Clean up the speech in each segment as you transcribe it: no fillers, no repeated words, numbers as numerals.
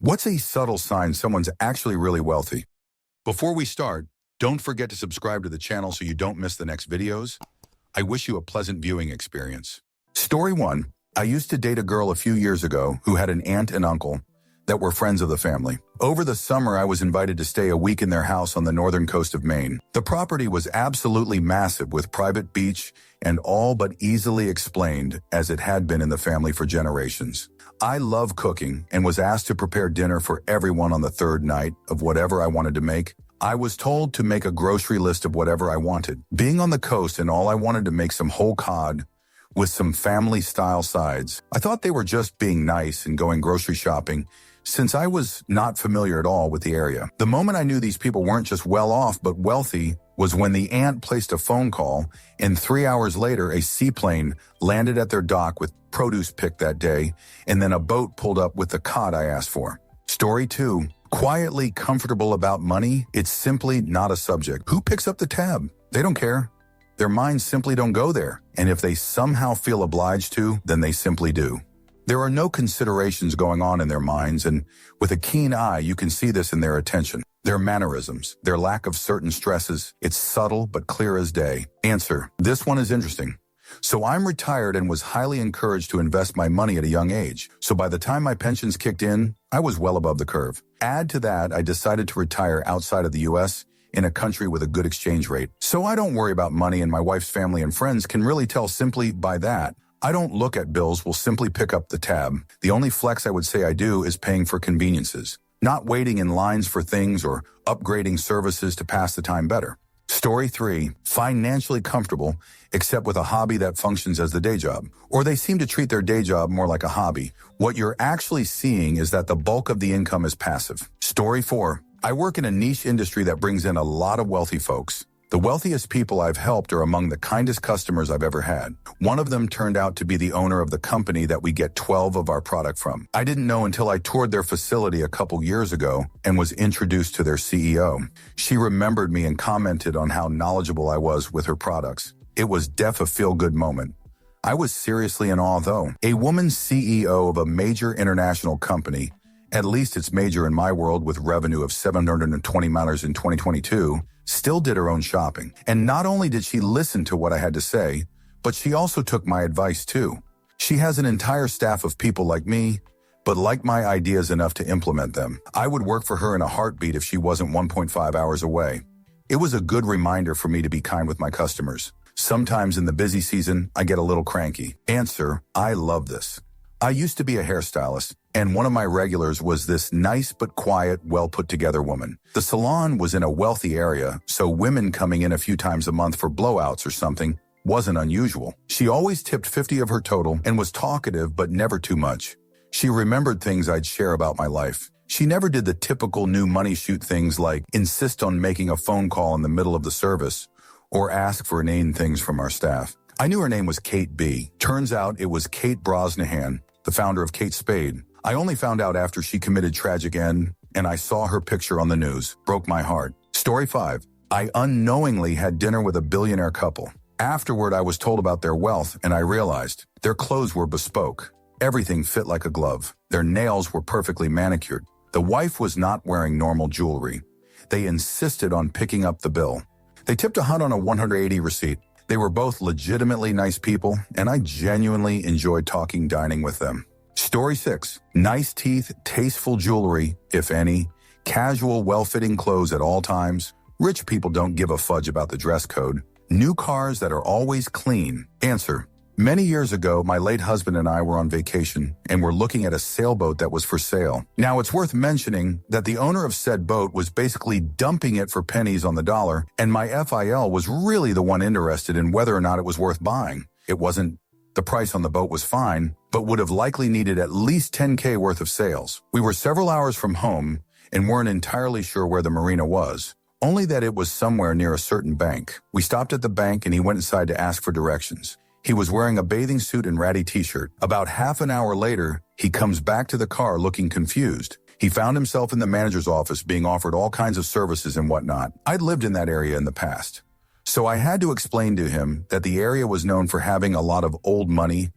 What's a subtle sign someone's actually really wealthy? Before we start, don't forget to subscribe to the channel so you don't miss the next videos. I wish you a pleasant viewing experience. Story 1. I used to date a girl a few years ago who had an aunt and uncle that were friends of the family. Over the summer, I was invited to stay a week in their house on the northern coast of Maine. The property was absolutely massive with private beach and all but easily explained as it had been in the family for generations. I love cooking and was asked to prepare dinner for everyone on the third night of whatever I wanted to make. I was told to make a grocery list of whatever I wanted. Being on the coast and all I wanted to make some whole cod with some family-style sides. I thought they were just being nice and going grocery shopping since I was not familiar at all with the area. The moment I knew these people weren't just well off but wealthy was when the aunt placed a phone call and 3 hours later a seaplane landed at their dock with produce picked that day and then a boat pulled up with the cod I asked for. Story 2. Quietly comfortable about money, it's simply not a subject. Who picks up the tab? They don't care. Their minds simply don't go there. And if they somehow feel obliged to, then they simply do. There are no considerations going on in their minds, and with a keen eye, you can see this in their attention. Their mannerisms, their lack of certain stresses, it's subtle but clear as day. Answer. This one is interesting. So I'm retired and was highly encouraged to invest my money at a young age. So by the time my pensions kicked in, I was well above the curve. Add to that, I decided to retire outside of the U.S., in a country with a good exchange rate. So I don't worry about money, and my wife's family and friends can really tell simply by that. I don't look at bills, will simply pick up the tab. The only flex I would say I do is paying for conveniences, not waiting in lines for things or upgrading services to pass the time better. Story 3. Financially comfortable, except with a hobby that functions as the day job. Or they seem to treat their day job more like a hobby. What you're actually seeing is that the bulk of the income is passive. Story 4. I work in a niche industry that brings in a lot of wealthy folks. The wealthiest people I've helped are among the kindest customers I've ever had. One of them turned out to be the owner of the company that we get 12 of our product from. I didn't know until I toured their facility a couple years ago and was introduced to their CEO. She remembered me and commented on how knowledgeable I was with her products. It was a feel-good moment. I was seriously in awe though. A woman CEO of a major international company, at least it's major in my world with revenue of $720 million in 2022, still did her own shopping. And not only did she listen to what I had to say, but she also took my advice too. She has an entire staff of people like me, but like my ideas enough to implement them. I would work for her in a heartbeat if she wasn't 1.5 hours away. It was a good reminder for me to be kind with my customers. Sometimes in the busy season, I get a little cranky. Answer, I love this. I used to be a hairstylist, and one of my regulars was this nice but quiet, well-put-together woman. The salon was in a wealthy area, so women coming in a few times a month for blowouts or something wasn't unusual. She always tipped 50 of her total and was talkative but never too much. She remembered things I'd share about my life. She never did the typical new money shoot things like insist on making a phone call in the middle of the service or ask for inane things from our staff. I knew her name was Kate B. Turns out it was Kate Brosnahan, the founder of Kate Spade. I only found out after she committed tragic end, and I saw her picture on the news. Broke my heart. Story 5. I unknowingly had dinner with a billionaire couple. Afterward, I was told about their wealth, and I realized their clothes were bespoke. Everything fit like a glove. Their nails were perfectly manicured. The wife was not wearing normal jewelry. They insisted on picking up the bill. They tipped a hunt on a 180 receipt. They were both legitimately nice people, and I genuinely enjoyed dining with them. Story 6. Nice teeth, tasteful jewelry, if any, casual, well-fitting clothes at all times. Rich people don't give a fudge about the dress code. New cars that are always clean. Answer. Many years ago, my late husband and I were on vacation and were looking at a sailboat that was for sale. Now, it's worth mentioning that the owner of said boat was basically dumping it for pennies on the dollar, and my FIL was really the one interested in whether or not it was worth buying. It wasn't. The price on the boat was fine, but would have likely needed at least $10K worth of sales. We were several hours from home and weren't entirely sure where the marina was, only that it was somewhere near a certain bank. We stopped at the bank and he went inside to ask for directions. He was wearing a bathing suit and ratty t-shirt. About half an hour later, he comes back to the car looking confused. He found himself in the manager's office being offered all kinds of services and whatnot. I'd lived in that area in the past, so I had to explain to him that the area was known for having a lot of old money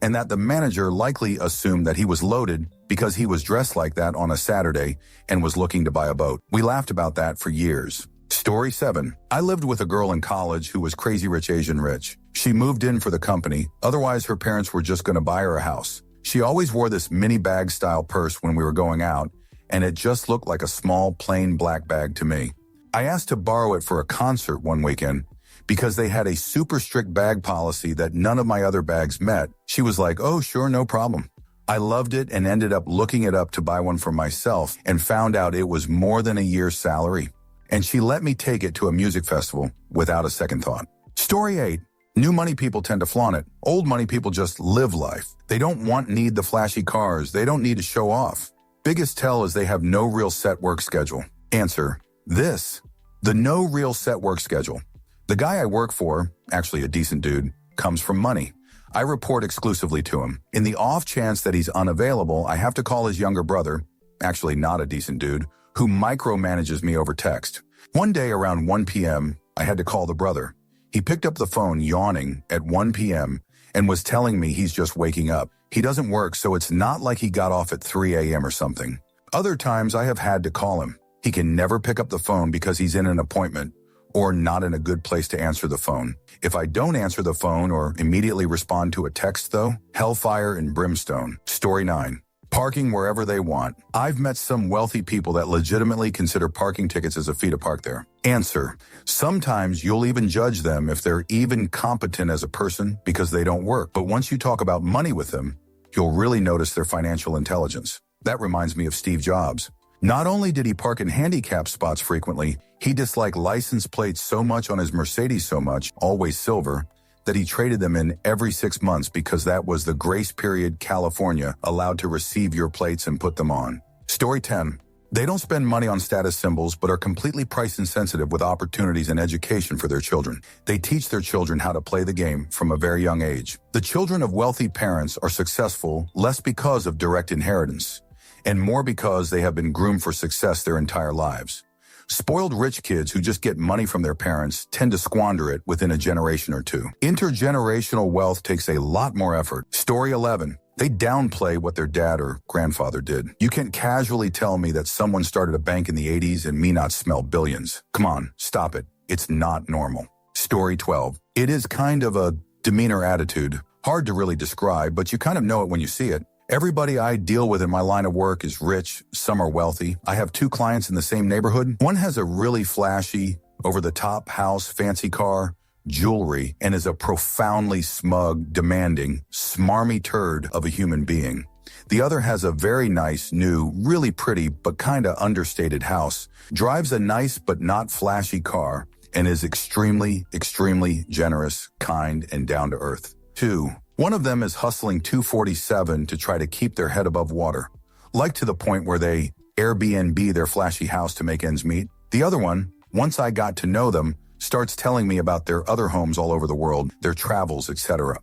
and that the manager likely assumed that he was loaded because he was dressed like that on a Saturday and was looking to buy a boat. We laughed about that for years. Story 7. I lived with a girl in college who was crazy rich Asian rich. She moved in for the company, otherwise her parents were just going to buy her a house. She always wore this mini bag style purse when we were going out, and it just looked like a small plain black bag to me. I asked to borrow it for a concert one weekend because they had a super strict bag policy that none of my other bags met. She was like, "Oh, sure, no problem." I loved it and ended up looking it up to buy one for myself and found out it was more than a year's salary. And she let me take it to a music festival without a second thought. Story 8. New money people tend to flaunt it. Old money people just live life. They don't need the flashy cars. They don't need to show off. Biggest tell is they have no real set work schedule. Answer: this. The no real set work schedule. The guy I work for, actually a decent dude, comes from money. I report exclusively to him. In the off chance that he's unavailable, I have to call his younger brother, actually not a decent dude, who micromanages me over text. One day around 1 p.m., I had to call the brother. He picked up the phone yawning at 1 p.m. and was telling me he's just waking up. He doesn't work, so it's not like he got off at 3 a.m. or something. Other times I have had to call him. He can never pick up the phone because he's in an appointment or not in a good place to answer the phone. If I don't answer the phone or immediately respond to a text though, hellfire and brimstone. Story 9. Parking wherever they want. I've met some wealthy people that legitimately consider parking tickets as a fee to park there. Answer: sometimes you'll even judge them if they're even competent as a person because they don't work. But once you talk about money with them, you'll really notice their financial intelligence. That reminds me of Steve Jobs. Not only did he park in handicap spots frequently, he disliked license plates so much on his Mercedes so much, always silver, that he traded them in every 6 months because that was the grace period California allowed to receive your plates and put them on. Story 10. They don't spend money on status symbols but are completely price insensitive with opportunities and education for their children. They teach their children how to play the game from a very young age. The children of wealthy parents are successful less because of direct inheritance, and more because they have been groomed for success their entire lives. Spoiled rich kids who just get money from their parents tend to squander it within a generation or two. Intergenerational wealth takes a lot more effort. Story 11. They downplay what their dad or grandfather did. You can't casually tell me that someone started a bank in the 80s and me not smell billions. Come on, stop it. It's not normal. Story 12. It is kind of a demeanor attitude. Hard to really describe, but you kind of know it when you see it. Everybody I deal with in my line of work is rich, some are wealthy. I have 2 clients in the same neighborhood. One has a really flashy, over-the-top house, fancy car, jewelry, and is a profoundly smug, demanding, smarmy turd of a human being. The other has a very nice, new, really pretty, but kinda understated house, drives a nice but not flashy car, and is extremely, extremely generous, kind, and down to earth. 2. One of them is hustling 247 to try to keep their head above water, like to the point where they Airbnb their flashy house to make ends meet. The other one, once I got to know them, starts telling me about their other homes all over the world, their travels, etc.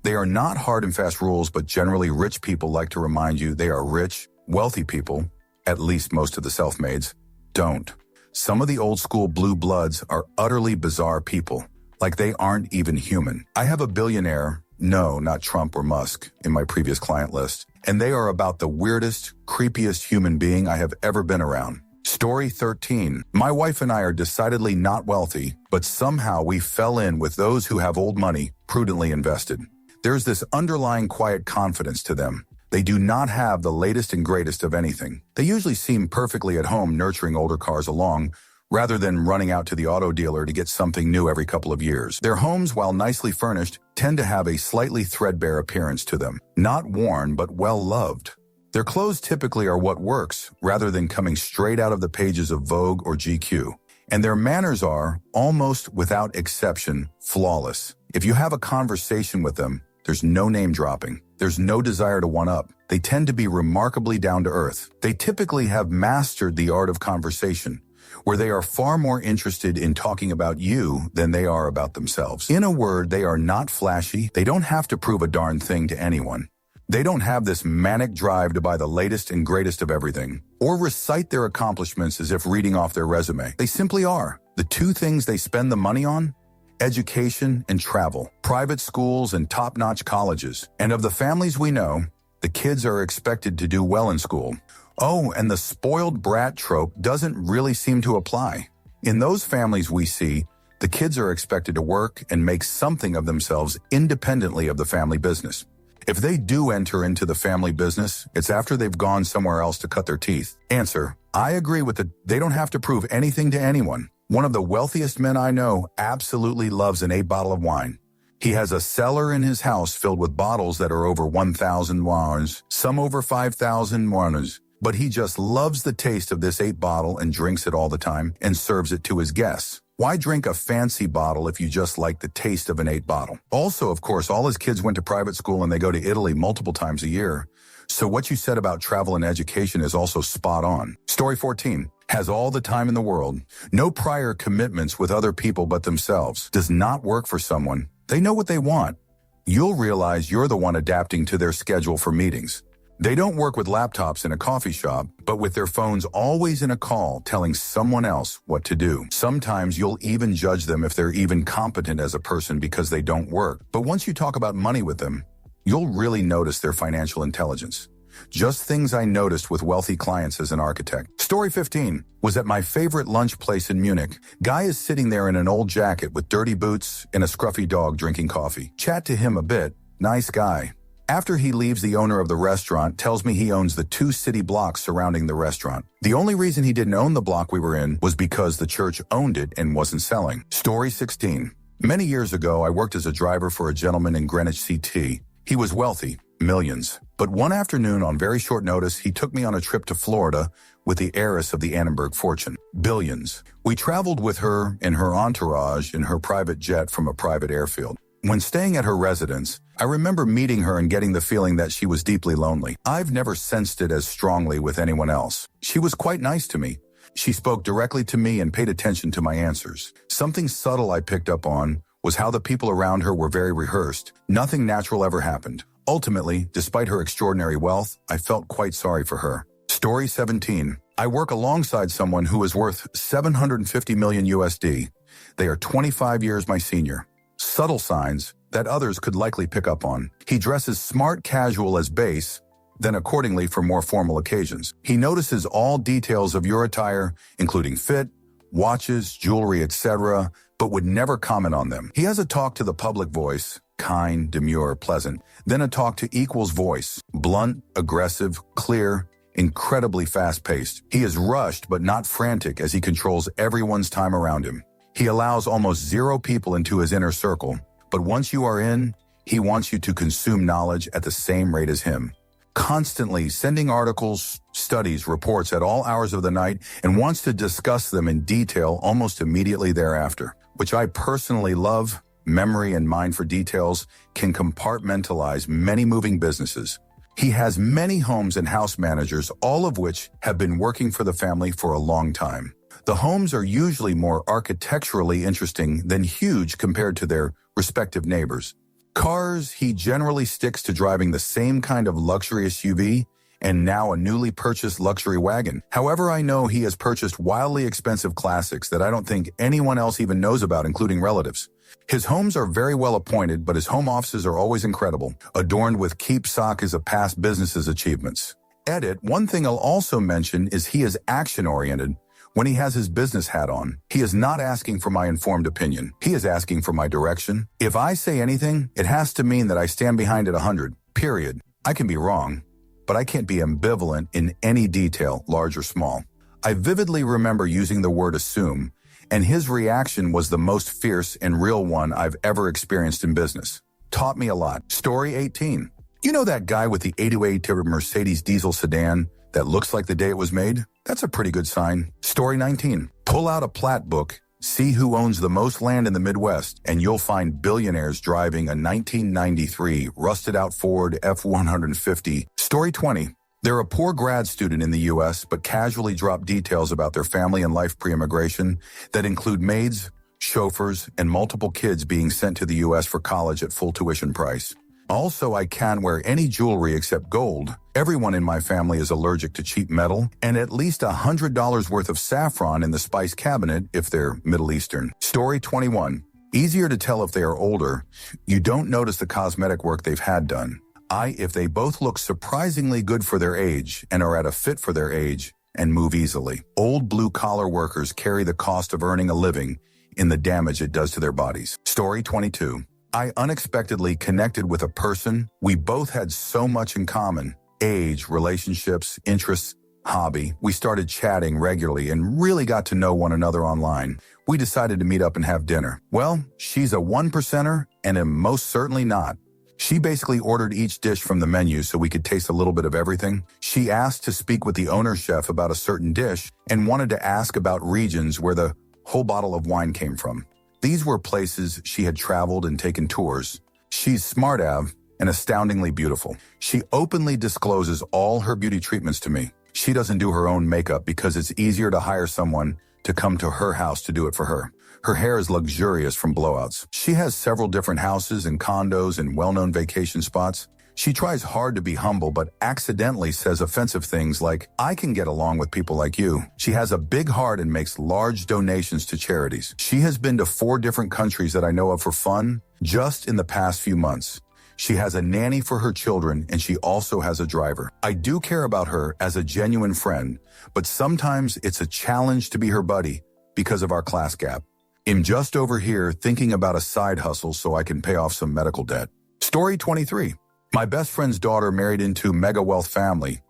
They are not hard and fast rules, but generally rich people like to remind you they are rich. Wealthy people, at least most of the self-mades, don't. Some of the old school blue bloods are utterly bizarre people, like they aren't even human. I have a billionaire, no, not Trump or Musk, in my previous client list, and they are about the weirdest, creepiest human being I have ever been around. Story 13. My wife and I are decidedly not wealthy, but somehow we fell in with those who have old money, prudently invested. There's this underlying quiet confidence to them. They do not have the latest and greatest of anything. They usually seem perfectly at home nurturing older cars along, rather than running out to the auto dealer to get something new every couple of years. Their homes, while nicely furnished, tend to have a slightly threadbare appearance to them. Not worn, but well-loved. Their clothes typically are what works, rather than coming straight out of the pages of Vogue or GQ. And their manners are, almost without exception, flawless. If you have a conversation with them, there's no name dropping. There's no desire to one-up. They tend to be remarkably down-to-earth. They typically have mastered the art of conversation, where they are far more interested in talking about you than they are about themselves. In a word, they are not flashy. They don't have to prove a darn thing to anyone. They don't have this manic drive to buy the latest and greatest of everything, or recite their accomplishments as if reading off their resume. They simply are. The 2 things they spend the money on: education and travel, private schools and top-notch colleges. And of the families we know, the kids are expected to do well in school. Oh, and the spoiled brat trope doesn't really seem to apply. In those families we see, the kids are expected to work and make something of themselves independently of the family business. If they do enter into the family business, it's after they've gone somewhere else to cut their teeth. Answer: I agree with they don't have to prove anything to anyone. One of the wealthiest men I know absolutely loves an 8-bottle of wine. He has a cellar in his house filled with bottles that are over 1,000 wines, some over 5,000 wines. But he just loves the taste of this 8-bottle and drinks it all the time and serves it to his guests. Why drink a fancy bottle if you just like the taste of an 8-bottle? Also, of course, all his kids went to private school and they go to Italy multiple times a year. So what you said about travel and education is also spot on. Story 14. Has all the time in the world. No prior commitments with other people but themselves. Does not work for someone. They know what they want. You'll realize you're the one adapting to their schedule for meetings. They don't work with laptops in a coffee shop, but with their phones always in a call telling someone else what to do. Sometimes you'll even judge them if they're even competent as a person because they don't work. But once you talk about money with them, you'll really notice their financial intelligence. Just things I noticed with wealthy clients as an architect. Story 15 was at my favorite lunch place in Munich. Guy is sitting there in an old jacket with dirty boots and a scruffy dog drinking coffee. Chat to him a bit. Nice guy. After he leaves, the owner of the restaurant tells me he owns the 2 city blocks surrounding the restaurant. The only reason he didn't own the block we were in was because the church owned it and wasn't selling. Story 16. Many years ago, I worked as a driver for a gentleman in Greenwich CT. He was wealthy, millions. But one afternoon, on very short notice, he took me on a trip to Florida with the heiress of the Annenberg fortune. Billions. We traveled with her and her entourage in her private jet from a private airfield. When staying at her residence, I remember meeting her and getting the feeling that she was deeply lonely. I've never sensed it as strongly with anyone else. She was quite nice to me. She spoke directly to me and paid attention to my answers. Something subtle I picked up on was how the people around her were very rehearsed. Nothing natural ever happened. Ultimately, despite her extraordinary wealth, I felt quite sorry for her. Story 17. I work alongside someone who is worth 750 million USD. They are 25 years my senior. Subtle signs that others could likely pick up on. He dresses smart casual as base, then accordingly for more formal occasions. He notices all details of your attire, including fit, watches, jewelry, etc., but would never comment on them. He has a talk to the public voice, kind, demure, pleasant, then a talk to equals voice, blunt, aggressive, clear, incredibly fast-paced. He is rushed but not frantic as he controls everyone's time around him. He allows almost 0 people into his inner circle, but once you are in, he wants you to consume knowledge at the same rate as him. Constantly sending articles, studies, reports at all hours of the night and wants to discuss them in detail almost immediately thereafter, which I personally love. Memory and mind for details can compartmentalize many moving businesses. He has many homes and house managers, all of which have been working for the family for a long time. The homes are usually more architecturally interesting than huge compared to their respective neighbors. Cars, he generally sticks to driving the same kind of luxury SUV and now a newly purchased luxury wagon. However, I know he has purchased wildly expensive classics that I don't think anyone else even knows about, including relatives. His homes are very well appointed, but his home offices are always incredible, adorned with keepsakes of past businesses' achievements. Edit, one thing I'll also mention is he is action-oriented. When he has his business hat on, he is not asking for my informed opinion. He is asking for my direction. If I say anything, it has to mean that I stand behind it 100, period. I can be wrong, but I can't be ambivalent in any detail, large or small. I vividly remember using the word assume, and his reaction was the most fierce and real one I've ever experienced in business. Taught me a lot. Story 18. You know that guy with the 828 Mercedes diesel sedan that looks like the day it was made? That's a pretty good sign. Story 19. Pull out a plat book, see who owns the most land in the Midwest, and you'll find billionaires driving a 1993 rusted-out Ford F-150. Story 20. They're a poor grad student in the U.S., but casually drop details about their family and life pre-immigration that include maids, chauffeurs, and multiple kids being sent to the U.S. for college at full tuition price. Also, I can't wear any jewelry except gold. Everyone in my family is allergic to cheap metal, and at least $100 worth of saffron in the spice cabinet if they're Middle Eastern. Story 21. Easier to tell if they are older. You don't notice the cosmetic work they've had done. If they both look surprisingly good for their age and are at a fit for their age and move easily. Old blue-collar workers carry the cost of earning a living in the damage it does to their bodies. Story 22. I unexpectedly connected with a person. We both had so much in common. Age, relationships, interests, hobby. We started chatting regularly and really got to know one another online. We decided to meet up and have dinner. Well, she's a 1%er and am most certainly not. She basically ordered each dish from the menu so we could taste a little bit of everything. She asked to speak with the owner chef about a certain dish and wanted to ask about regions where the whole bottle of wine came from. These were places she had traveled and taken tours. She's smart and astoundingly beautiful. She openly discloses all her beauty treatments to me. She doesn't do her own makeup because it's easier to hire someone to come to her house to do it for her. Her hair is luxurious from blowouts. She has several different houses and condos and well-known vacation spots. She tries hard to be humble, but accidentally says offensive things like, "I can get along with people like you." She has a big heart and makes large donations to charities. She has been to 4 different countries that I know of for fun just in the past few months. She has a nanny for her children, and she also has a driver. I do care about her as a genuine friend, but sometimes it's a challenge to be her buddy because of our class gap. I'm just over here thinking about a side hustle so I can pay off some medical debt. Story 23. My best friend's daughter married into mega wealth family.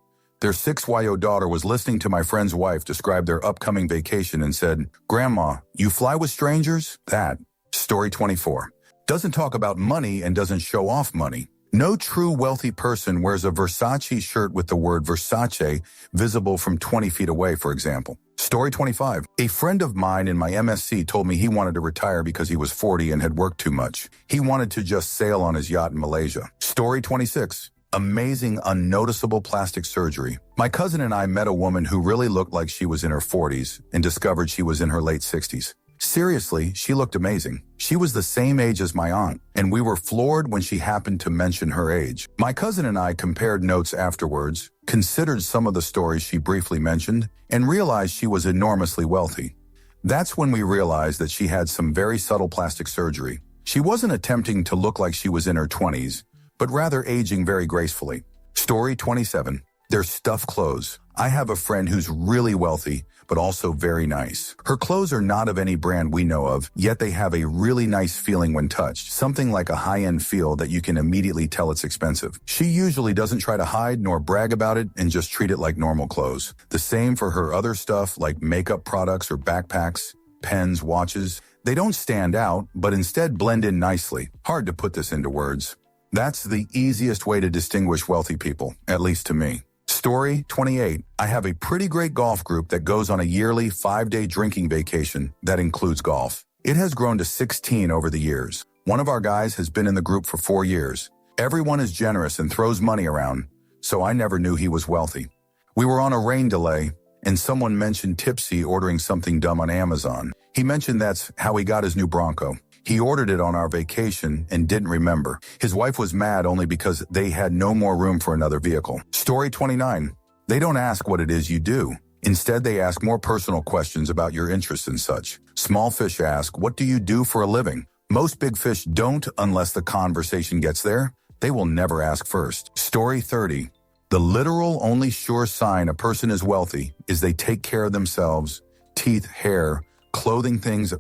Their 6-year-old daughter was listening to my friend's wife describe their upcoming vacation and said, "Grandma, you fly with strangers?" That. Story 24. Doesn't talk about money and doesn't show off money. No true wealthy person wears a Versace shirt with the word Versace visible from 20 feet away, for example. Story 25. A friend of mine in my MSc told me he wanted to retire because he was 40 and had worked too much. He wanted to just sail on his yacht in Malaysia. Story 26. Amazing, unnoticeable plastic surgery. My cousin and I met a woman who really looked like she was in her 40s and discovered she was in her late 60s. Seriously, she looked amazing. She was the same age as my aunt, and we were floored when she happened to mention her age. My cousin and I compared notes afterwards, considered some of the stories she briefly mentioned, and realized she was enormously wealthy. That's when we realized that she had some very subtle plastic surgery. She wasn't attempting to look like she was in her 20s, but rather aging very gracefully. Story 27. Their stuffed clothes. I have a friend who's really wealthy, but also very nice. Her clothes are not of any brand we know of, yet they have a really nice feeling when touched, something like a high-end feel that you can immediately tell it's expensive. She usually doesn't try to hide nor brag about it and just treat it like normal clothes. The same for her other stuff like makeup products or backpacks, pens, watches. They don't stand out, but instead blend in nicely. Hard to put this into words. That's the easiest way to distinguish wealthy people, at least to me. Story 28. I have a pretty great golf group that goes on a yearly 5-day drinking vacation that includes golf. It has grown to 16 over the years. One of our guys has been in the group for 4 years. Everyone is generous and throws money around, so I never knew he was wealthy. We were on a rain delay, and someone mentioned Tipsy ordering something dumb on Amazon. He mentioned that's how he got his new Bronco. He ordered it on our vacation and didn't remember. His wife was mad only because they had no more room for another vehicle. Story 29. They don't ask what it is you do. Instead, they ask more personal questions about your interests and such. Small fish ask, "What do you do for a living?" Most big fish don't unless the conversation gets there. They will never ask first. Story 30. The literal only sure sign a person is wealthy is they take care of themselves, teeth, hair, clothing, things,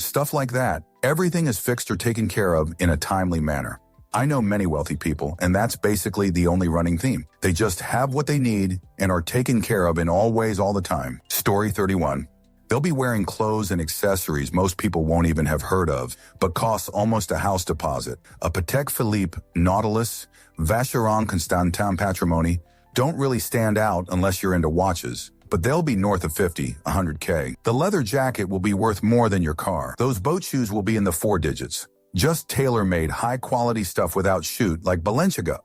stuff like that. Everything is fixed or taken care of in a timely manner. I know many wealthy people, and that's basically the only running theme. They just have what they need and are taken care of in all ways all the time. Story 31. They'll be wearing clothes and accessories most people won't even have heard of, but costs almost a house deposit. A Patek Philippe, Nautilus, Vacheron Constantin Patrimony don't really stand out unless you're into watches, but they'll be north of 50, 100K. The leather jacket will be worth more than your car. Those boat shoes will be in the 4 digits. Just tailor-made, high-quality stuff without shoot, like Balenciaga,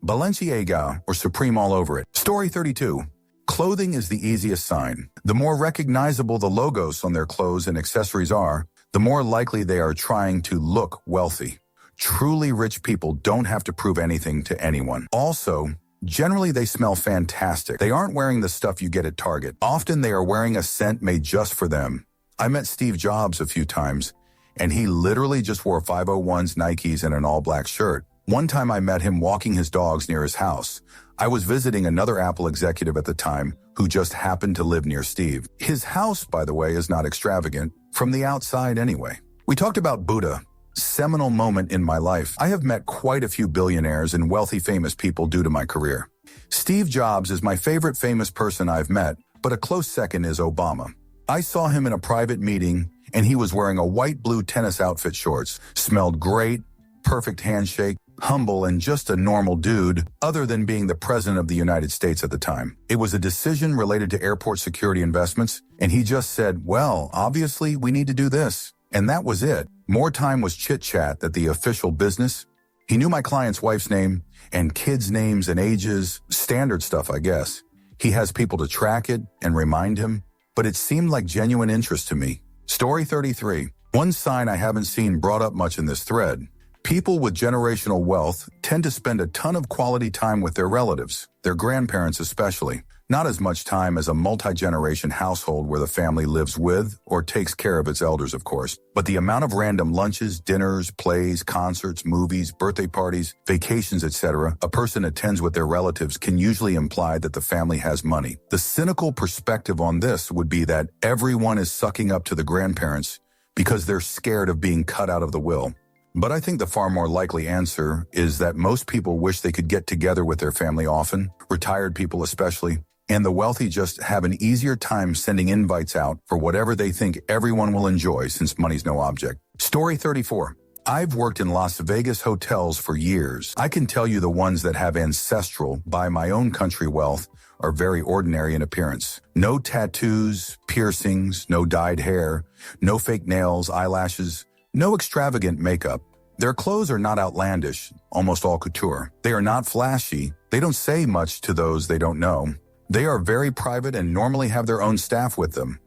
Balenciaga, or Supreme all over it. Story 32. Clothing is the easiest sign. The more recognizable the logos on their clothes and accessories are, the more likely they are trying to look wealthy. Truly rich people don't have to prove anything to anyone. Also, generally they smell fantastic. They aren't wearing the stuff you get at Target. Often they are wearing a scent made just for them. I met Steve Jobs a few times, and he literally just wore 501s, Nikes, and an all-black shirt. One time I met him walking his dogs near his house. I was visiting another Apple executive at the time who just happened to live near Steve. His house, by the way, is not extravagant, from the outside anyway. We talked about Buddha, seminal moment in my life. I have met quite a few billionaires and wealthy famous people due to my career. Steve Jobs is my favorite famous person I've met, but a close second is Obama. I saw him in a private meeting, and he was wearing a white-blue tennis outfit shorts, smelled great, perfect handshake, humble, and just a normal dude, other than being the president of the United States at the time. It was a decision related to airport security investments, and he just said, well, obviously, we need to do this. And that was it. More time was chit-chat than the official business. He knew my client's wife's name, and kids' names and ages, standard stuff, I guess. He has people to track it and remind him, but it seemed like genuine interest to me. Story 33. One sign I haven't seen brought up much in this thread. People with generational wealth tend to spend a ton of quality time with their relatives, their grandparents especially. Not as much time as a multi-generation household where the family lives with or takes care of its elders, of course. But the amount of random lunches, dinners, plays, concerts, movies, birthday parties, vacations, etc. a person attends with their relatives can usually imply that the family has money. The cynical perspective on this would be that everyone is sucking up to the grandparents because they're scared of being cut out of the will. But I think the far more likely answer is that most people wish they could get together with their family often, retired people especially, and the wealthy just have an easier time sending invites out for whatever they think everyone will enjoy since money's no object. Story 34. I've worked in Las Vegas hotels for years. I can tell you the ones that have ancestral, by my own country wealth, are very ordinary in appearance. No tattoos, piercings, no dyed hair, no fake nails, eyelashes, no extravagant makeup. Their clothes are not outlandish, almost all couture. They are not flashy. They don't say much to those they don't know. They are very private and normally have their own staff with them.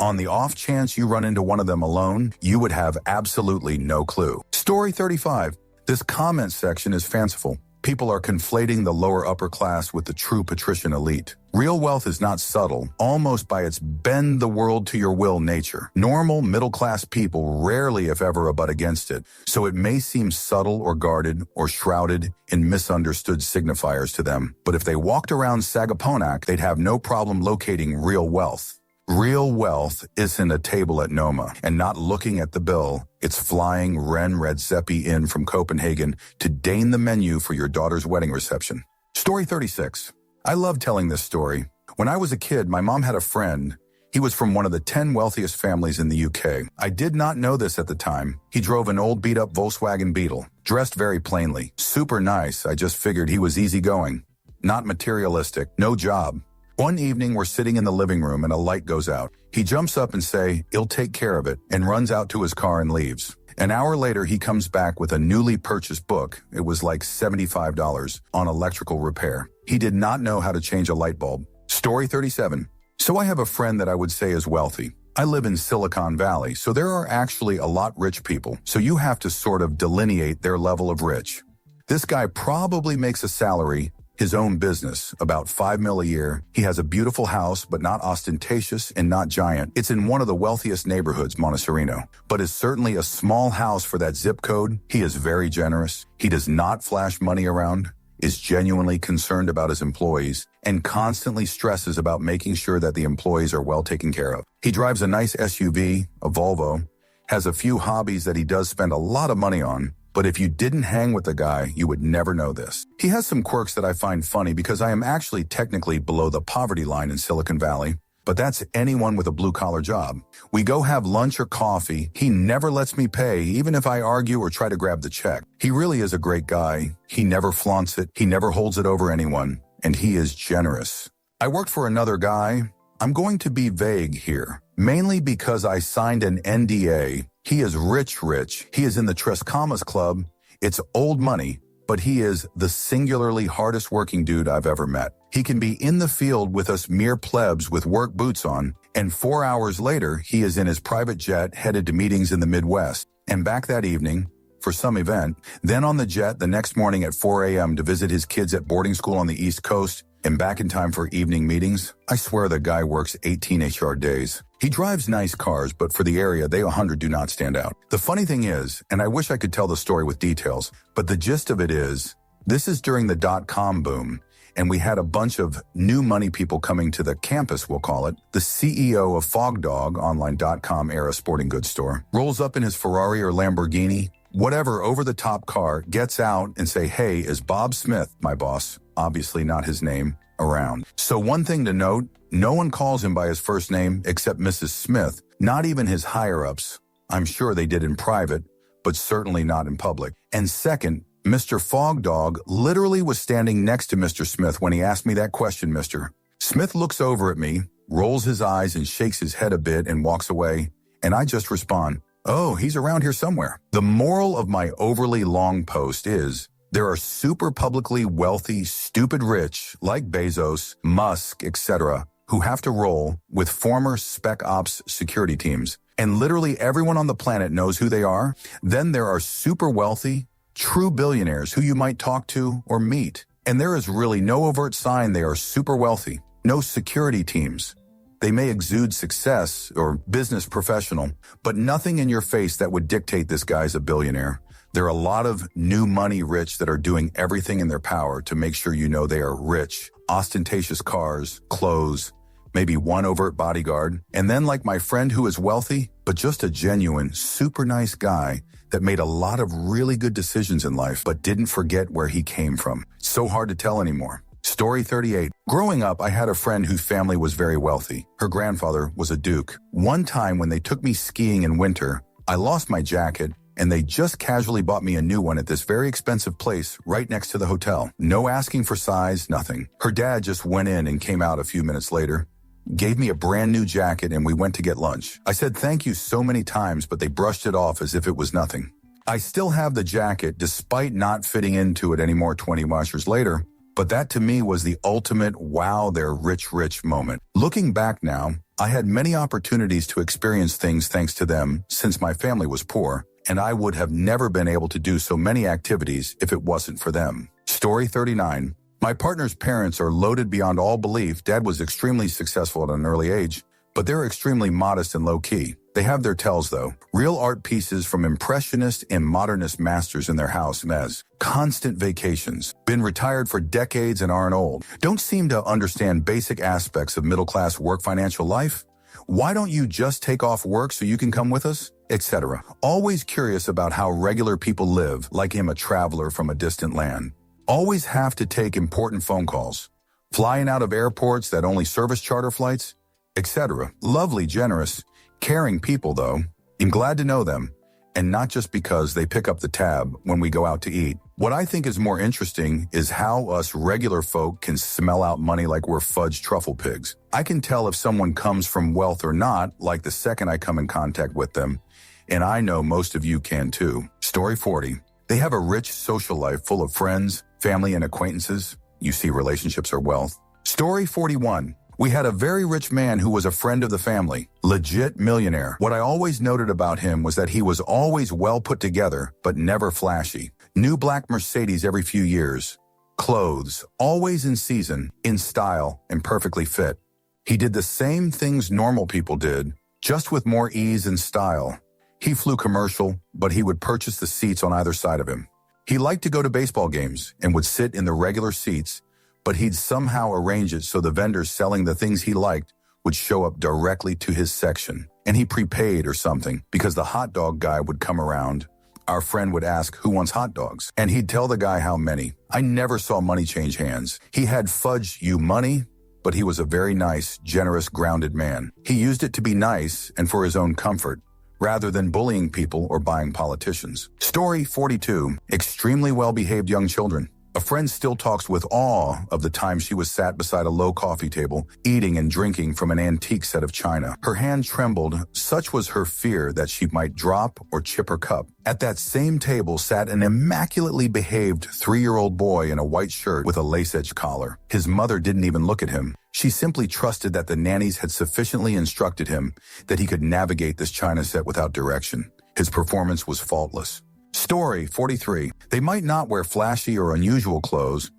On the off chance you run into one of them alone, you would have absolutely no clue. Story 35. This comment section is fanciful. People are conflating the lower upper class with the true patrician elite. Real wealth is not subtle, almost by its bend the world to your will nature. Normal middle-class people rarely, if ever, abut against it, so it may seem subtle or guarded or shrouded in misunderstood signifiers to them. But if they walked around Sagaponack, they'd have no problem locating real wealth. Real wealth isn't a table at Noma and not looking at the bill. It's flying Ren Redzepi in from Copenhagen to deign the menu for your daughter's wedding reception. Story 36. I love telling this story. When I was a kid, my mom had a friend. He was from one of the 10 wealthiest families in the UK. I did not know this at the time. He drove an old beat-up Volkswagen Beetle, dressed very plainly. Super nice. I just figured he was easygoing. Not materialistic. No job. One evening, we're sitting in the living room and a light goes out. He jumps up and say, "He'll take care of it," and runs out to his car and leaves. An hour later, he comes back with a newly purchased book. It was like $75 on electrical repair. He did not know how to change a light bulb. Story 37. So I have a friend that I would say is wealthy. I live in Silicon Valley, so there are actually a lot rich people. So you have to sort of delineate their level of rich. This guy probably makes a salary, his own business, about $5 million a year. He has a beautiful house, but not ostentatious and not giant. It's in one of the wealthiest neighborhoods, Montessorino, but is certainly a small house for that zip code. He is very generous. He does not flash money around, is genuinely concerned about his employees, and constantly stresses about making sure that the employees are well taken care of. He drives a nice SUV, a Volvo, has a few hobbies that he does spend a lot of money on, but if you didn't hang with the guy, you would never know this. He has some quirks that I find funny because I am actually technically below the poverty line in Silicon Valley, but that's anyone with a blue-collar job. We go have lunch or coffee. He never lets me pay, even if I argue or try to grab the check. He really is a great guy. He never flaunts it. He never holds it over anyone, and he is generous. I worked for another guy. I'm going to be vague here, mainly because I signed an NDA. He is rich. He is in the Tres Camas Club. It's old money, but he is the singularly hardest working dude I've ever met. He can be in the field with us mere plebs with work boots on, and 4 hours later, he is in his private jet headed to meetings in the Midwest, and back that evening for some event, then on the jet the next morning at 4 a.m. to visit his kids at boarding school on the East Coast, and back in time for evening meetings. I swear the guy works 18 HR days. He drives nice cars, but for the area, they 100 do not stand out. The funny thing is, and I wish I could tell the story with details, but the gist of it is, this is during the dot-com boom, and we had a bunch of new money people coming to the campus, we'll call it. The CEO of FogDog, online.com era sporting goods store, rolls up in his Ferrari or Lamborghini, whatever over-the-top car, gets out and say, "Hey, is Bob Smith, my boss," obviously not his name, around? So one thing to note, no one calls him by his first name except Mrs. Smith, not even his higher-ups. I'm sure they did in private, but certainly not in public. And second, Mr. Fogdog literally was standing next to Mr. Smith when he asked me that question, Mr. Smith looks over at me, rolls his eyes and shakes his head a bit and walks away, and I just respond, "Oh, he's around here somewhere." The moral of my overly long post is, there are super publicly wealthy, stupid rich, like Bezos, Musk, etc., who have to roll with former Spec Ops security teams, and literally everyone on the planet knows who they are. Then there are super wealthy, true billionaires who you might talk to or meet, and there is really no overt sign they are super wealthy, no security teams. They may exude success or business professional, but nothing in your face that would dictate this guy's a billionaire. There are a lot of new money rich that are doing everything in their power to make sure you know they are rich. Ostentatious cars, clothes, maybe one overt bodyguard, and then like my friend who is wealthy, but just a genuine, super nice guy that made a lot of really good decisions in life, but didn't forget where he came from. So hard to tell anymore. Story 38. Growing up, I had a friend whose family was very wealthy. Her grandfather was a duke. One time when they took me skiing in winter, I lost my jacket, and they just casually bought me a new one at this very expensive place right next to the hotel. No asking for size, nothing. Her dad just went in and came out a few minutes later, gave me a brand new jacket, and we went to get lunch. I said thank you so many times, but they brushed it off as if it was nothing. I still have the jacket despite not fitting into it anymore 20 years later, but that to me was the ultimate wow, they're rich moment. Looking back now, I had many opportunities to experience things thanks to them since my family was poor, and I would have never been able to do so many activities if it wasn't for them. Story 39. My partner's parents are loaded beyond all belief. Dad was extremely successful at an early age, but they're extremely modest and low-key. They have their tells, though. Real art pieces from impressionist and modernist masters in their house, as constant vacations, been retired for decades and aren't old, don't seem to understand basic aspects of middle-class work financial life. Why don't you just take off work so you can come with us? Etc. Always curious about how regular people live, like him, a traveler from a distant land. Always have to take important phone calls. Flying out of airports that only service charter flights, etc. Lovely, generous, caring people, though. I'm glad to know them, and not just because they pick up the tab when we go out to eat. What I think is more interesting is how us regular folk can smell out money like we're fudge truffle pigs. I can tell if someone comes from wealth or not, like the second I come in contact with them, and I know most of you can too. Story 40. They have a rich social life full of friends, family, and acquaintances. You see, relationships are wealth. Story 41. We had a very rich man who was a friend of the family, legit millionaire. What I always noted about him was that he was always well put together, but never flashy. New black Mercedes every few years. Clothes, always in season, in style, and perfectly fit. He did the same things normal people did, just with more ease and style. He flew commercial, but he would purchase the seats on either side of him. He liked to go to baseball games and would sit in the regular seats, but he'd somehow arrange it so the vendors selling the things he liked would show up directly to his section. And he prepaid or something because the hot dog guy would come around. Our friend would ask, "Who wants hot dogs?" And he'd tell the guy how many. I never saw money change hands. He had fudge you money, but he was a very nice, generous, grounded man. He used it to be nice and for his own comfort, rather than bullying people or buying politicians. Story 42. Extremely well-behaved young children. A friend still talks with awe of the time she was sat beside a low coffee table, eating and drinking from an antique set of china. Her hand trembled, such was her fear that she might drop or chip her cup. At that same table sat an immaculately behaved 3-year-old boy in a white shirt with a lace-edged collar. His mother didn't even look at him. She simply trusted that the nannies had sufficiently instructed him that he could navigate this china set without direction. His performance was faultless. Story 43. They might not wear flashy or unusual clothes,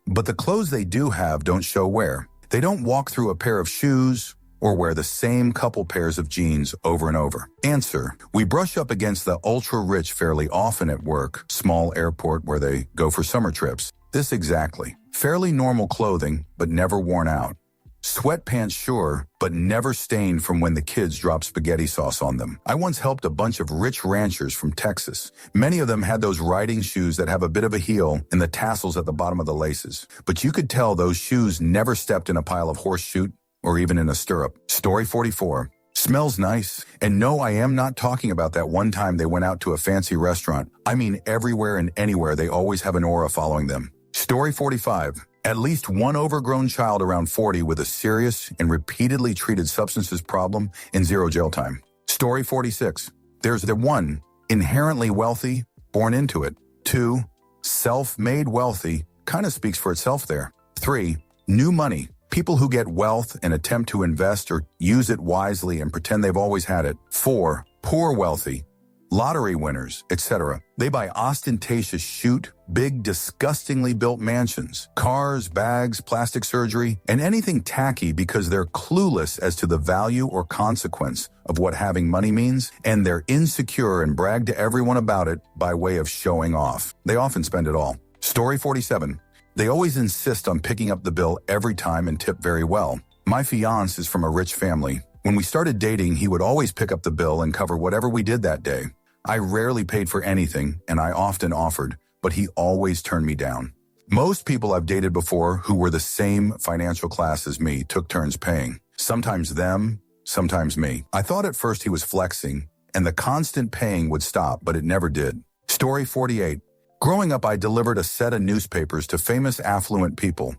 But the clothes they do have don't show wear. They don't walk through a pair of shoes or wear the same couple pairs of jeans over and over. Answer: we brush up against the ultra-rich fairly often at work, small airport where they go for summer trips. This exactly. Fairly normal clothing, but never worn out. Sweatpants sure, but never stained from when the kids dropped spaghetti sauce on them. I once helped a bunch of rich ranchers from Texas. Many of them had those riding shoes that have a bit of a heel and the tassels at the bottom of the laces. But you could tell those shoes never stepped in a pile of horse shoot or even in a stirrup. Story 44. Smells nice. And no, I am not talking about that one time they went out to a fancy restaurant. I mean everywhere and anywhere they always have an aura following them. Story 45. At least one overgrown child around 40 with a serious and repeatedly treated substances problem and 0 jail time. Story 46. There's the 1, inherently wealthy, born into it. 2, self-made wealthy, kind of speaks for itself there. 3, new money, people who get wealth and attempt to invest or use it wisely and pretend they've always had it. 4, poor wealthy, lottery winners, etc. They buy ostentatious shoot, big, disgustingly built mansions, cars, bags, plastic surgery, and anything tacky because they're clueless as to the value or consequence of what having money means, and they're insecure and brag to everyone about it by way of showing off. They often spend it all. Story 47. They always insist on picking up the bill every time and tip very well. My fiancé is from a rich family. When we started dating, he would always pick up the bill and cover whatever we did that day. I rarely paid for anything, and I often offered, but he always turned me down. Most people I've dated before who were the same financial class as me took turns paying. Sometimes them, sometimes me. I thought at first he was flexing, and the constant paying would stop, but it never did. Story 48. Growing up, I delivered a set of newspapers to famous affluent people.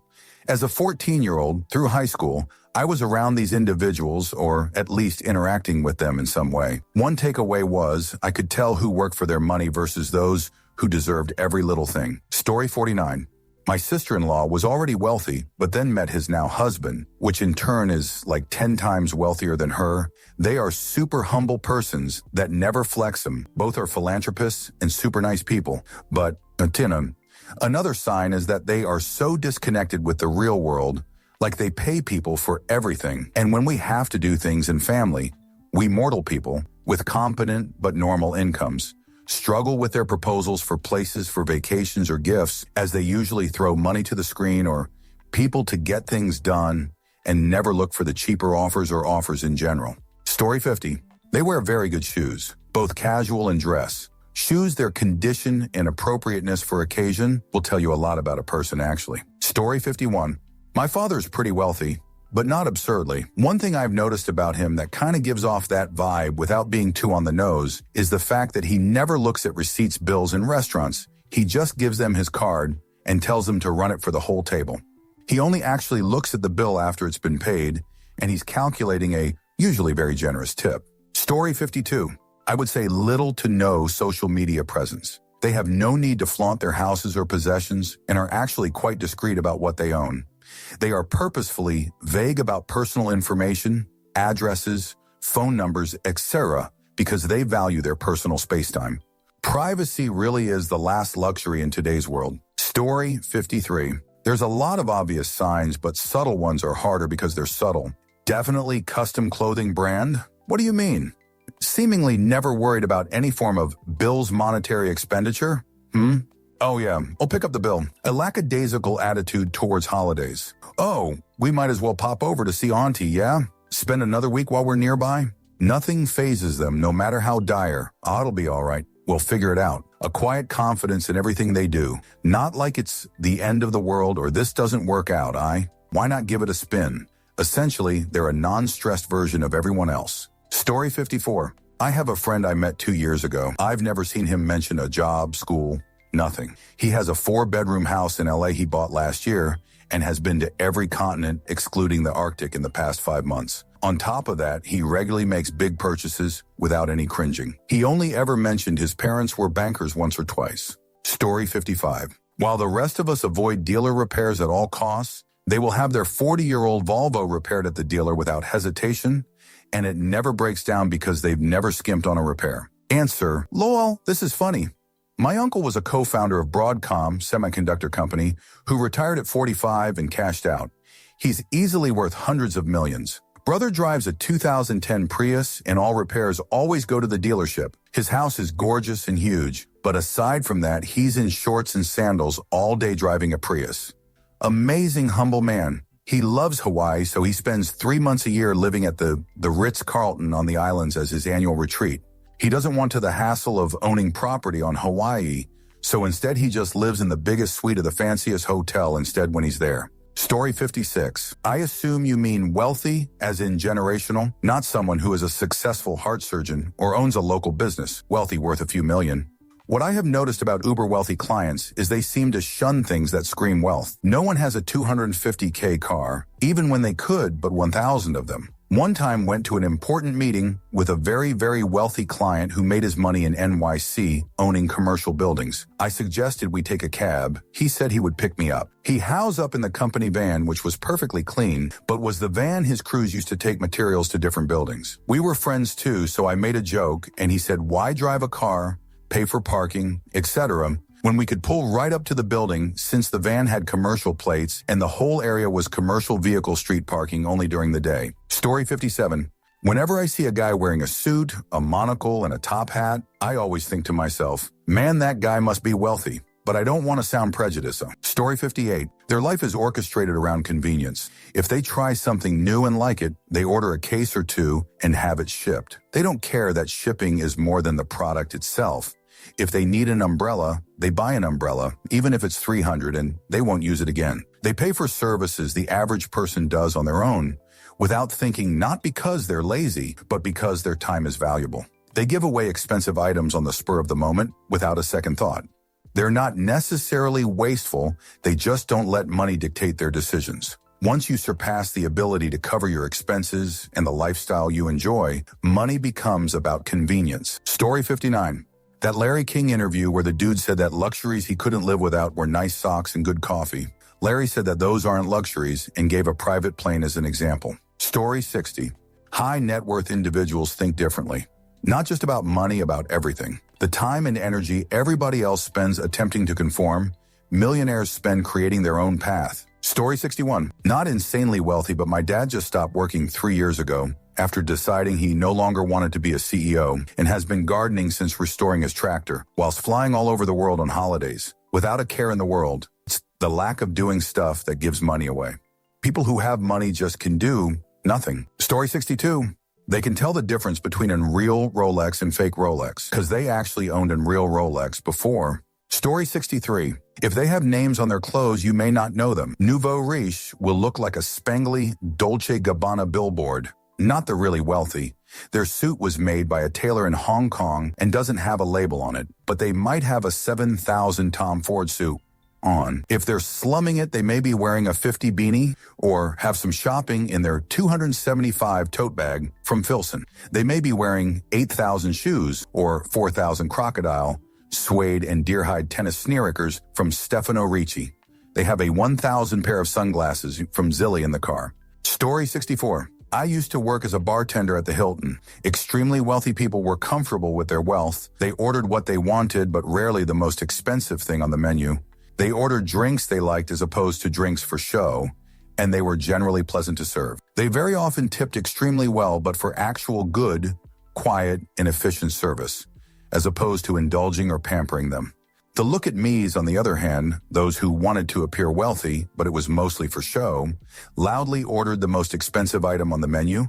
As a 14-year-old, through high school, I was around these individuals, or at least interacting with them in some way. One takeaway was I could tell who worked for their money versus those who deserved every little thing. Story 49. My sister-in-law was already wealthy, but then met his now husband, which in turn is like 10 times wealthier than her. They are super humble persons that never flex them. Both are philanthropists and super nice people. But, another sign is that they are so disconnected with the real world, like they pay people for everything. And when we have to do things in family, we mortal people with competent but normal incomes struggle with their proposals for places for vacations or gifts, as they usually throw money to the screen or people to get things done and never look for the cheaper offers or offers in general. Story 50. They wear very good shoes, both casual and dress. Shoes, their condition and appropriateness for occasion will tell you a lot about a person actually. Story 51. My father's pretty wealthy, but not absurdly. One thing I've noticed about him that kind of gives off that vibe without being too on the nose is the fact that he never looks at receipts, bills in restaurants. He just gives them his card and tells them to run it for the whole table. He only actually looks at the bill after it's been paid, and he's calculating a usually very generous tip. Story 52. I would say little to no social media presence. They have no need to flaunt their houses or possessions and are actually quite discreet about what they own. They are purposefully vague about personal information, addresses, phone numbers, etc., because they value their personal space-time. Privacy really is the last luxury in today's world. Story 53. There's a lot of obvious signs, but subtle ones are harder because they're subtle. Definitely custom clothing brand? What do you mean? Seemingly never worried about any form of bill's monetary expenditure? Oh yeah, I'll pick up the bill. A lackadaisical attitude towards holidays. Oh, we might as well pop over to see Auntie, yeah? Spend another week while we're nearby? Nothing phases them, no matter how dire. Oh, it'll be all right. We'll figure it out. A quiet confidence in everything they do. Not like it's the end of the world or this doesn't work out, Why not give it a spin? Essentially, they're a non-stressed version of everyone else. Story 54. I have a friend I met 2 years ago. I've never seen him mention a job, school, nothing. He has a 4-bedroom house in LA he bought last year and has been to every continent excluding the Arctic in the past 5 months. On top of that, he regularly makes big purchases without any cringing. He only ever mentioned his parents were bankers once or twice. Story 55. While the rest of us avoid dealer repairs at all costs, they will have their 40-year-old Volvo repaired at the dealer without hesitation, and it never breaks down because they've never skimped on a repair. Answer, lol, this is funny. My uncle was a co-founder of Broadcom Semiconductor Company who retired at 45 and cashed out. He's easily worth hundreds of millions. Brother drives a 2010 Prius and all repairs always go to the dealership. His house is gorgeous and huge, but aside from that, he's in shorts and sandals all day driving a Prius. Amazing, humble man. He loves Hawaii, so he spends 3 months a year living at the Ritz-Carlton on the islands as his annual retreat. He doesn't want the hassle of owning property on Hawaii, so instead he just lives in the biggest suite of the fanciest hotel instead when he's there. Story 56. I assume you mean wealthy, as in generational, not someone who is a successful heart surgeon or owns a local business, wealthy worth a few million. What I have noticed about uber-wealthy clients is they seem to shun things that scream wealth. No one has a $250K car, even when they could, but 1,000 of them. One time went to an important meeting with a very, very wealthy client who made his money in NYC owning commercial buildings. I suggested we take a cab. He said he would pick me up. He housed up in the company van, which was perfectly clean, but was the van his crews used to take materials to different buildings. We were friends too, so I made a joke and he said, why drive a car, pay for parking, etc., when we could pull right up to the building since the van had commercial plates and the whole area was commercial vehicle street parking only during the day. Story 57. Whenever I see a guy wearing a suit, a monocle, and a top hat, I always think to myself, man, that guy must be wealthy. But I don't want to sound prejudiced. Story 58. Their life is orchestrated around convenience. If they try something new and like it, they order a case or two and have it shipped. They don't care that shipping is more than the product itself. If they need an umbrella, they buy an umbrella, even if it's $300 and they won't use it again. They pay for services the average person does on their own, without thinking not because they're lazy, but because their time is valuable. They give away expensive items on the spur of the moment without a second thought. They're not necessarily wasteful, they just don't let money dictate their decisions. Once you surpass the ability to cover your expenses and the lifestyle you enjoy, money becomes about convenience. Story 59. That Larry King interview where the dude said that luxuries he couldn't live without were nice socks and good coffee. Larry said that those aren't luxuries and gave a private plane as an example. Story 60. High net worth individuals think differently. Not just about money, about everything. The time and energy everybody else spends attempting to conform, millionaires spend creating their own path. Story 61. Not insanely wealthy, but my dad just stopped working 3 years ago after deciding he no longer wanted to be a CEO and has been gardening since restoring his tractor, whilst flying all over the world on holidays. Without a care in the world, it's the lack of doing stuff that gives money away. People who have money just can do nothing. Story 62. They can tell the difference between a real Rolex and fake Rolex because they actually owned a real Rolex before. Story 63. If they have names on their clothes, you may not know them. Nouveau riche will look like a spangly Dolce Gabbana billboard. Not the really wealthy. Their suit was made by a tailor in Hong Kong and doesn't have a label on it, but they might have a 7,000 Tom Ford suit on. If they're slumming it, they may be wearing a 50 beanie or have some shopping in their 275 tote bag from Filson. They may be wearing 8,000 shoes or 4,000 crocodile, suede, and deerhide tennis sneakers from Stefano Ricci. They have a 1,000 pair of sunglasses from Zilli in the car. Story 64. I used to work as a bartender at the Hilton. Extremely wealthy people were comfortable with their wealth. They ordered what they wanted, but rarely the most expensive thing on the menu. They ordered drinks they liked as opposed to drinks for show, and they were generally pleasant to serve. They very often tipped extremely well, but for actual good, quiet, and efficient service, as opposed to indulging or pampering them. The look-at-me's, on the other hand, those who wanted to appear wealthy, but it was mostly for show, loudly ordered the most expensive item on the menu,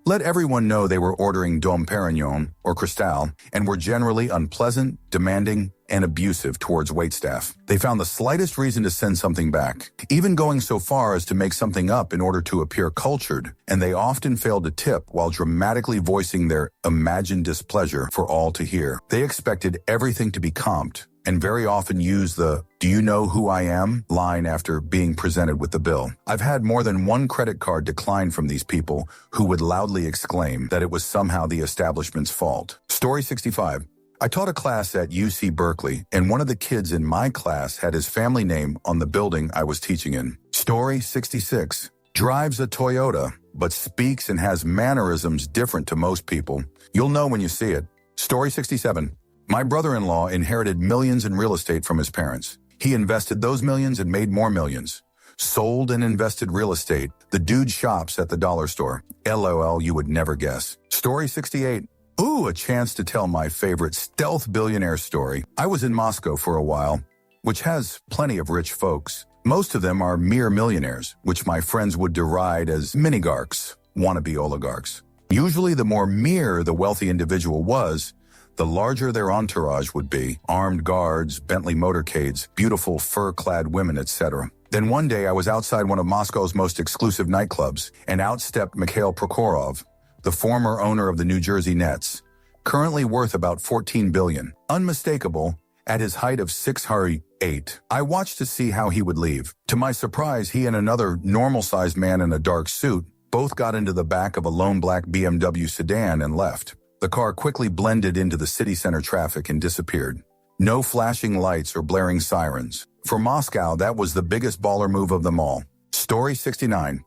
let everyone know they were ordering Dom Perignon or Cristal, and were generally unpleasant, demanding, and abusive towards waitstaff. They found the slightest reason to send something back, even going so far as to make something up in order to appear cultured, and they often failed to tip while dramatically voicing their imagined displeasure for all to hear. They expected everything to be comped, and very often use the "do you know who I am" line after being presented with the bill. I've had more than one credit card declined from these people who would loudly exclaim that it was somehow the establishment's fault. Story 65. I taught a class at UC Berkeley, and one of the kids in my class had his family name on the building I was teaching in. Story 66. Drives a Toyota, but speaks and has mannerisms different to most people. You'll know when you see it. Story 67. My brother-in-law inherited millions in real estate from his parents. He invested those millions and made more millions. Sold and invested real estate. The dude shops at the dollar store. LOL, you would never guess. Story 68. Ooh, a chance to tell my favorite stealth billionaire story. I was in Moscow for a while, which has plenty of rich folks. Most of them are mere millionaires, which my friends would deride as minigarchs, wannabe oligarchs. Usually the more mere the wealthy individual was, the larger their entourage would be. Armed guards, Bentley motorcades, beautiful fur-clad women, etc. Then one day I was outside one of Moscow's most exclusive nightclubs, and out stepped Mikhail Prokhorov, the former owner of the New Jersey Nets, currently worth about $14 billion. Unmistakable, at his height of 6'8". I watched to see how he would leave. To my surprise, he and another normal-sized man in a dark suit both got into the back of a lone black BMW sedan and left. The car quickly blended into the city center traffic and disappeared. No flashing lights or blaring sirens. For Moscow, that was the biggest baller move of them all. Story 69.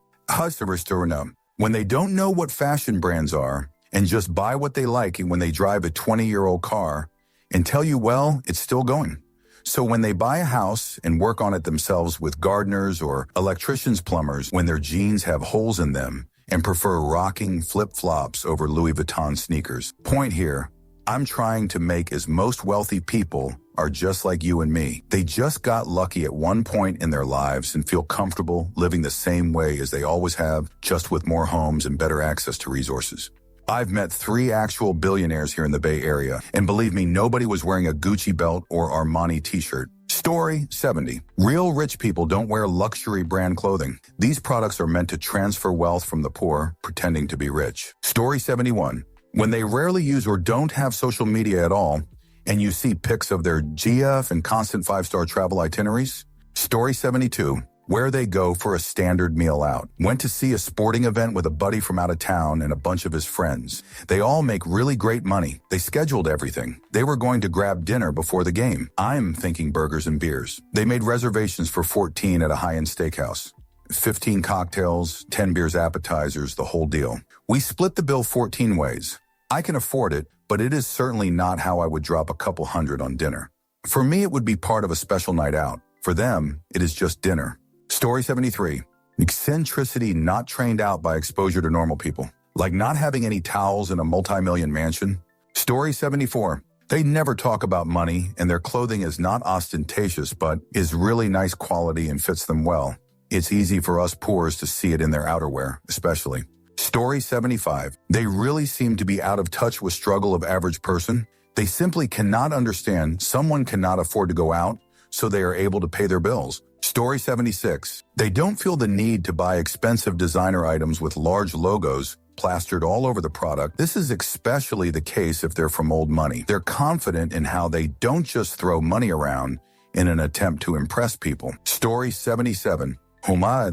When they don't know what fashion brands are and just buy what they like when they drive a 20-year-old car and tell you, well, it's still going. So when they buy a house and work on it themselves with gardeners or electricians, plumbers, when their jeans have holes in them and prefer rocking flip-flops over Louis Vuitton sneakers. Point here, I'm trying to make as most wealthy people are just like you and me. They just got lucky at one point in their lives and feel comfortable living the same way as they always have, just with more homes and better access to resources. I've met 3 actual billionaires here in the Bay Area, and believe me, nobody was wearing a Gucci belt or Armani t-shirt. Story 70. Real rich people don't wear luxury brand clothing. These products are meant to transfer wealth from the poor, pretending to be rich. Story 71. When they rarely use or don't have social media at all, and you see pics of their GF and constant 5-star travel itineraries. Story 72. Where they go for a standard meal out. Went to see a sporting event with a buddy from out of town and a bunch of his friends. They all make really great money. They scheduled everything. They were going to grab dinner before the game. I'm thinking burgers and beers. They made reservations for 14 at a high-end steakhouse. 15 cocktails, 10 beers appetizers, the whole deal. We split the bill 14 ways. I can afford it, but it is certainly not how I would drop a couple hundred on dinner. For me, it would be part of a special night out. For them, it is just dinner. Story 73. Eccentricity not trained out by exposure to normal people. Like not having any towels in a multi-million mansion. Story 74. They never talk about money, and their clothing is not ostentatious, but is really nice quality and fits them well. It's easy for us poors to see it in their outerwear, especially. Story 75. They really seem to be out of touch with struggle of average person. They simply cannot understand someone cannot afford to go out, so they are able to pay their bills. Story 76. They don't feel the need to buy expensive designer items with large logos plastered all over the product. This is especially the case if they're from old money. They're confident in how they don't just throw money around in an attempt to impress people. Story 77.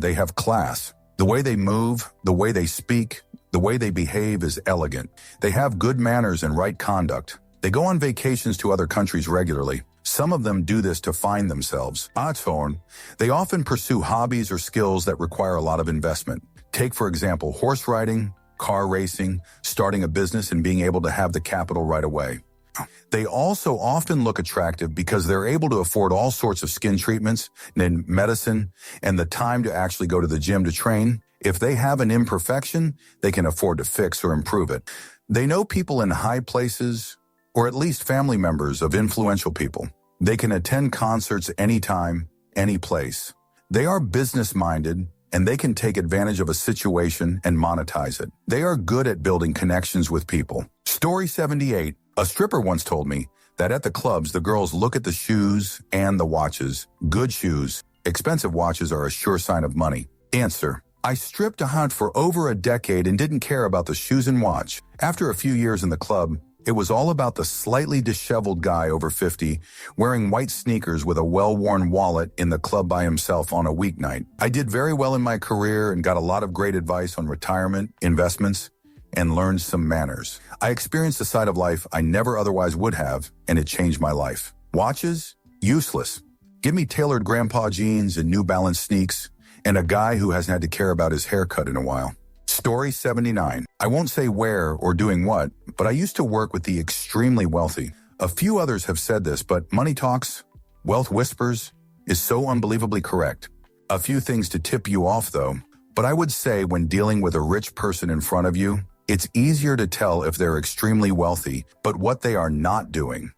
They have class. The way they move, the way they speak, the way they behave is elegant. They have good manners and right conduct. They go on vacations to other countries regularly. Some of them do this to find themselves. They often pursue hobbies or skills that require a lot of investment. Take, for example, horse riding, car racing, starting a business, and being able to have the capital right away. They also often look attractive because they're able to afford all sorts of skin treatments and medicine and the time to actually go to the gym to train. If they have an imperfection, they can afford to fix or improve it. They know people in high places, or at least family members of influential people. They can attend concerts anytime, any place. They are business-minded, and they can take advantage of a situation and monetize it. They are good at building connections with people. Story 78. A stripper once told me that at the clubs, the girls look at the shoes and the watches. Good shoes, expensive watches are a sure sign of money. Answer. I stripped a hunt for over a decade and didn't care about the shoes and watch. After a few years in the club, it was all about the slightly disheveled guy over 50 wearing white sneakers with a well-worn wallet in the club by himself on a weeknight. I did very well in my career and got a lot of great advice on retirement, investments, and learned some manners. I experienced a side of life I never otherwise would have, and it changed my life. Watches? Useless. Give me tailored grandpa jeans and New Balance sneaks, and a guy who hasn't had to care about his haircut in a while. Story 79. I won't say where or doing what, but I used to work with the extremely wealthy. A few others have said this, but money talks, wealth whispers is so unbelievably correct. A few things to tip you off though, but I would say when dealing with a rich person in front of you, it's easier to tell if they're extremely wealthy, but what they are not doing.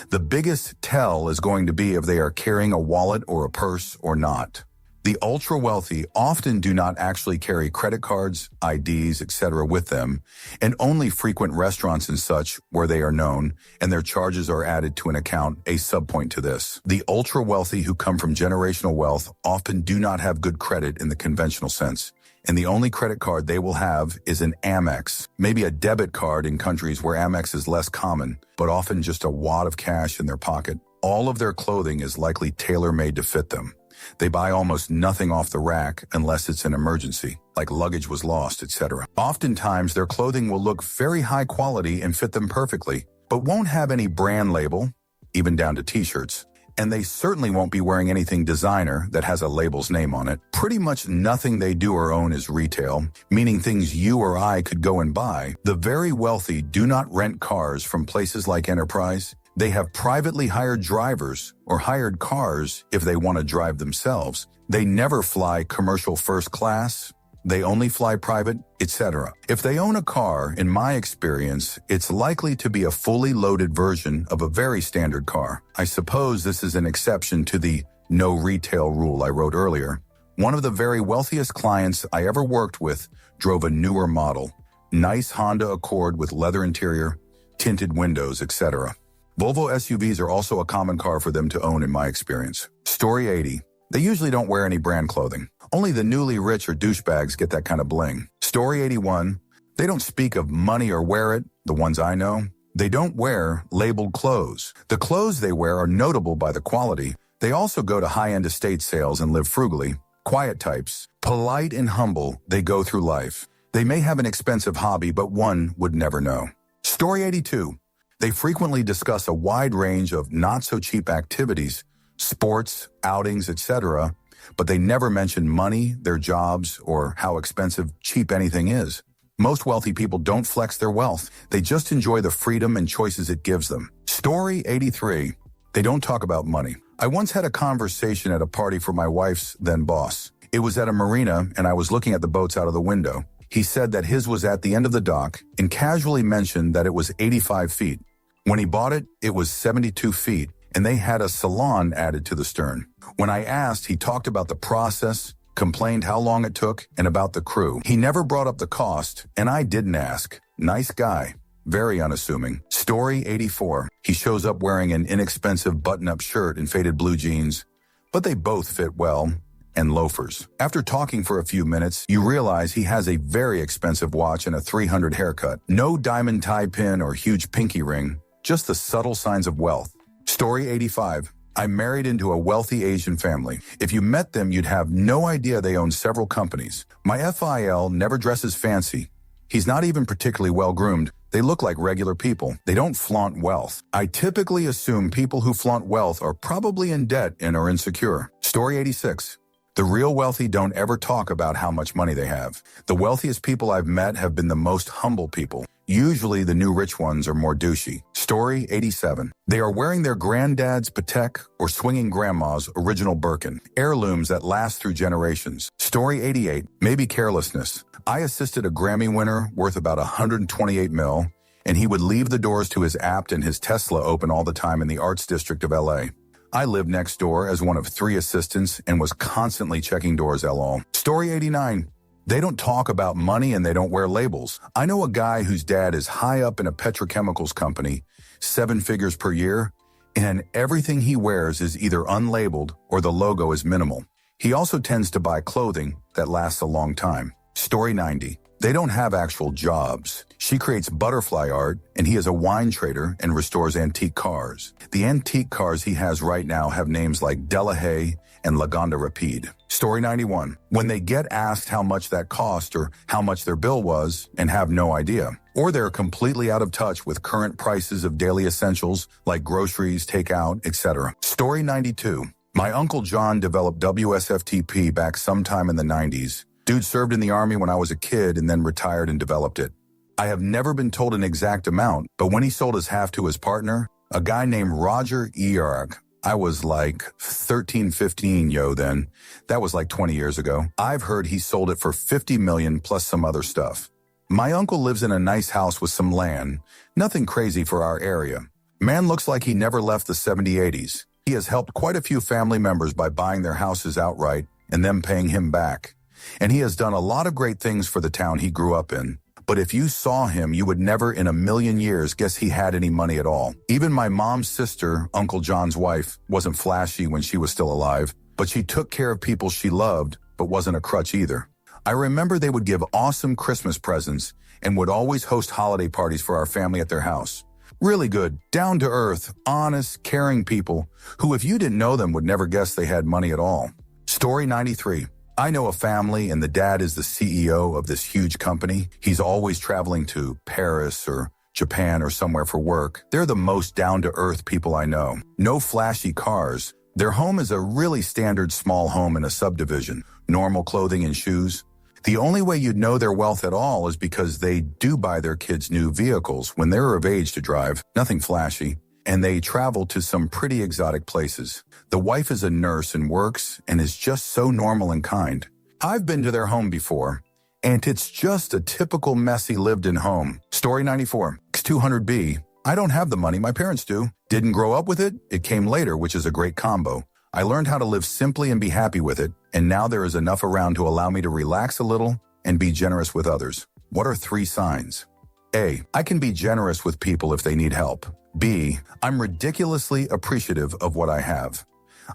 The biggest tell is going to be if they are carrying a wallet or a purse or not. The ultra-wealthy often do not actually carry credit cards, IDs, etc. with them, and only frequent restaurants and such where they are known, and their charges are added to an account, a subpoint to this. The ultra-wealthy who come from generational wealth often do not have good credit in the conventional sense, and the only credit card they will have is an Amex, maybe a debit card in countries where Amex is less common, but often just a wad of cash in their pocket. All of their clothing is likely tailor-made to fit them. They buy almost nothing off the rack unless it's an emergency, like luggage was lost, etc. Oftentimes, their clothing will look very high quality and fit them perfectly, but won't have any brand label, even down to t-shirts. And they certainly won't be wearing anything designer that has a label's name on it. Pretty much nothing they do or own is retail, meaning things you or I could go and buy. The very wealthy do not rent cars from places like Enterprise. They have privately hired drivers or hired cars if they want to drive themselves. They never fly commercial first class. They only fly private, etc. If they own a car, in my experience, it's likely to be a fully loaded version of a very standard car. I suppose this is an exception to the no retail rule I wrote earlier. One of the very wealthiest clients I ever worked with drove a newer model. Nice Honda Accord with leather interior, tinted windows, etc. Volvo SUVs are also a common car for them to own in my experience. Story 80. They usually don't wear any brand clothing. Only the newly rich or douchebags get that kind of bling. Story 81. They don't speak of money or wear it, the ones I know. They don't wear labeled clothes. The clothes they wear are notable by the quality. They also go to high-end estate sales and live frugally. Quiet types. Polite and humble, they go through life. They may have an expensive hobby, but one would never know. Story 82. They frequently discuss a wide range of not-so-cheap activities, sports, outings, etc., but they never mention money, their jobs, or how expensive cheap anything is. Most wealthy people don't flex their wealth. They just enjoy the freedom and choices it gives them. Story 83. They don't talk about money. I once had a conversation at a party for my wife's then boss. It was at a marina, and I was looking at the boats out of the window. He said that his was at the end of the dock and casually mentioned that it was 85 feet. When he bought it, it was 72 feet, and they had a salon added to the stern. When I asked, he talked about the process, complained how long it took, and about the crew. He never brought up the cost, and I didn't ask. Nice guy. Very unassuming. Story 84. He shows up wearing an inexpensive button-up shirt and faded blue jeans, but they both fit well, and loafers. After talking for a few minutes, you realize he has a very expensive watch and a $300 haircut. No diamond tie pin or huge pinky ring, just the subtle signs of wealth. Story 85. I married into a wealthy Asian family. If you met them, you'd have no idea they own several companies. My FIL never dresses fancy. He's not even particularly well-groomed. They look like regular people. They don't flaunt wealth. I typically assume people who flaunt wealth are probably in debt and are insecure. Story 86. The real wealthy don't ever talk about how much money they have. The wealthiest people I've met have been the most humble people. Usually the new rich ones are more douchey. Story 87. They are wearing their granddad's Patek or swinging grandma's original Birkin. Heirlooms that last through generations. Story 88. Maybe carelessness. I assisted a Grammy winner worth about 128 mil, and he would leave the doors to his apt and his Tesla open all the time in the arts district of LA. I lived next door as one of 3 assistants and was constantly checking doors LOL. Story 89. They don't talk about money and they don't wear labels. I know a guy whose dad is high up in a petrochemicals company, 7 figures per year, and everything he wears is either unlabeled or the logo is minimal. He also tends to buy clothing that lasts a long time. Story 90. They don't have actual jobs. She creates butterfly art, and he is a wine trader and restores antique cars. The antique cars he has right now have names like Delahaye and Lagonda Rapide. Story 91. When they get asked how much that cost or how much their bill was and have no idea, or they're completely out of touch with current prices of daily essentials like groceries, takeout, etc. Story 92. My Uncle John developed WSFTP back sometime in the 90s. Dude served in the Army when I was a kid and then retired and developed it. I have never been told an exact amount, but when he sold his half to his partner, A guy named Roger Eerie. I was like 13, 15, then. That was like 20 years ago. I've heard he sold it for 50 million plus some other stuff. My uncle lives in a nice house with some land. Nothing crazy for our area. Man looks like he never left the 70s. He has helped quite a few family members by buying their houses outright and them paying him back. And he has done a lot of great things for the town he grew up in. But if you saw him, you would never in a million years guess he had any money at all. Even my mom's sister, Uncle John's wife, wasn't flashy when she was still alive, but she took care of people she loved, but wasn't a crutch either. I remember they would give awesome Christmas presents and would always host holiday parties for our family at their house. Really good, down-to-earth, honest, caring people who, if you didn't know them, would never guess they had money at all. Story 93. I know a family and the dad is the CEO of this huge company. He's always traveling to Paris or Japan or somewhere for work. They're the most down-to-earth people I know. No flashy cars. Their home is a really standard small home in a subdivision. Normal clothing and shoes. The only way you'd know their wealth at all is because they do buy their kids new vehicles when they're of age to drive, nothing flashy, and they travel to some pretty exotic places. The wife is a nurse and works and is just so normal and kind. I've been to their home before, and it's just a typical messy lived-in home. Story 94. X200B. I don't have the money, my parents do. Didn't grow up with it, it came later, which is a great combo. I learned how to live simply and be happy with it, and now there is enough around to allow me to relax a little and be generous with others. What are 3 signs? A. I can be generous with people if they need help. B. I'm ridiculously appreciative of what I have.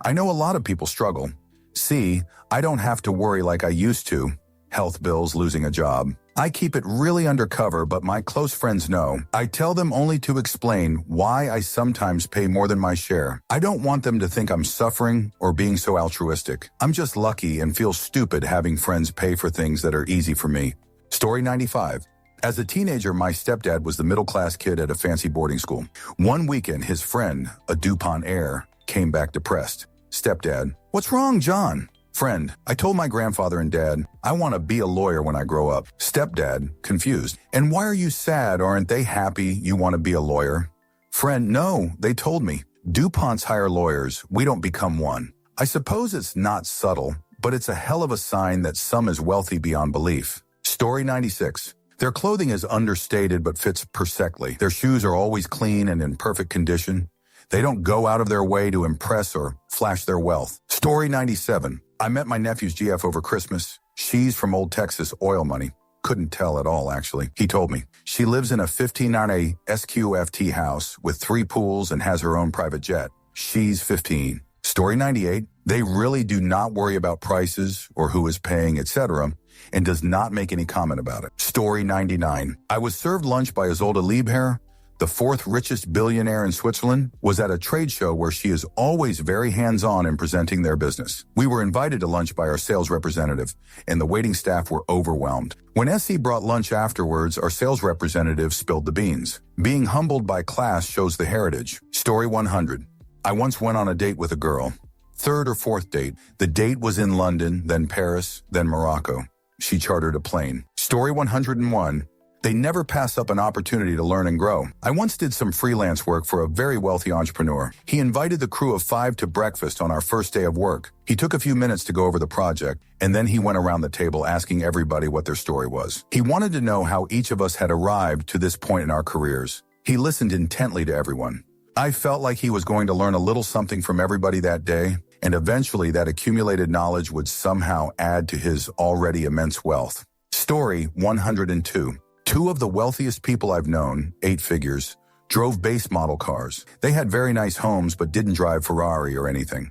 I know a lot of people struggle. C. I don't have to worry like I used to. Health bills, losing a job. I keep it really undercover, but my close friends know. I tell them only to explain why I sometimes pay more than my share. I don't want them to think I'm suffering or being so altruistic. I'm just lucky and feel stupid having friends pay for things that are easy for me. Story 95. As a teenager, my stepdad was the middle-class kid at a fancy boarding school. One weekend, his friend, a DuPont heir, came back depressed. Stepdad, what's wrong, John? Friend, I told my grandfather and dad, I want to be a lawyer when I grow up. Stepdad, confused, and why are you sad? Aren't they happy you want to be a lawyer? Friend, no, they told me. DuPonts hire lawyers, we don't become one. I suppose it's not subtle, but it's a hell of a sign that some is wealthy beyond belief. Story 96. Their clothing is understated but fits perfectly. Their shoes are always clean and in perfect condition. They don't go out of their way to impress or flash their wealth. Story 97. I met my nephew's GF over Christmas. She's from old Texas oil money. Couldn't tell at all, actually. He told me. She lives in a 1590 SQFT house with 3 pools and has her own private jet. She's 15. Story 98. They really do not worry about prices or who is paying, etc., and does not make any comment about it. Story 99. I was served lunch by Isolde Liebherr, the 4th richest billionaire in Switzerland, was at a trade show where she is always very hands-on in presenting their business. We were invited to lunch by our sales representative, and the waiting staff were overwhelmed. When SC brought lunch afterwards, our sales representative spilled the beans. Being humbled by class shows the heritage. Story 100. I once went on a date with a girl. 3rd or 4th date. The date was in London, then Paris, then Morocco. She chartered a plane. Story 101. They never pass up an opportunity to learn and grow. I once did some freelance work for a very wealthy entrepreneur. He invited the crew of 5 to breakfast on our first day of work. He took a few minutes to go over the project, and then he went around the table asking everybody what their story was. He wanted to know how each of us had arrived to this point in our careers. He listened intently to everyone. I felt like he was going to learn a little something from everybody that day, and eventually that accumulated knowledge would somehow add to his already immense wealth. Story 102. 2 of the wealthiest people I've known, 8 figures, drove base model cars. They had very nice homes but didn't drive Ferrari or anything.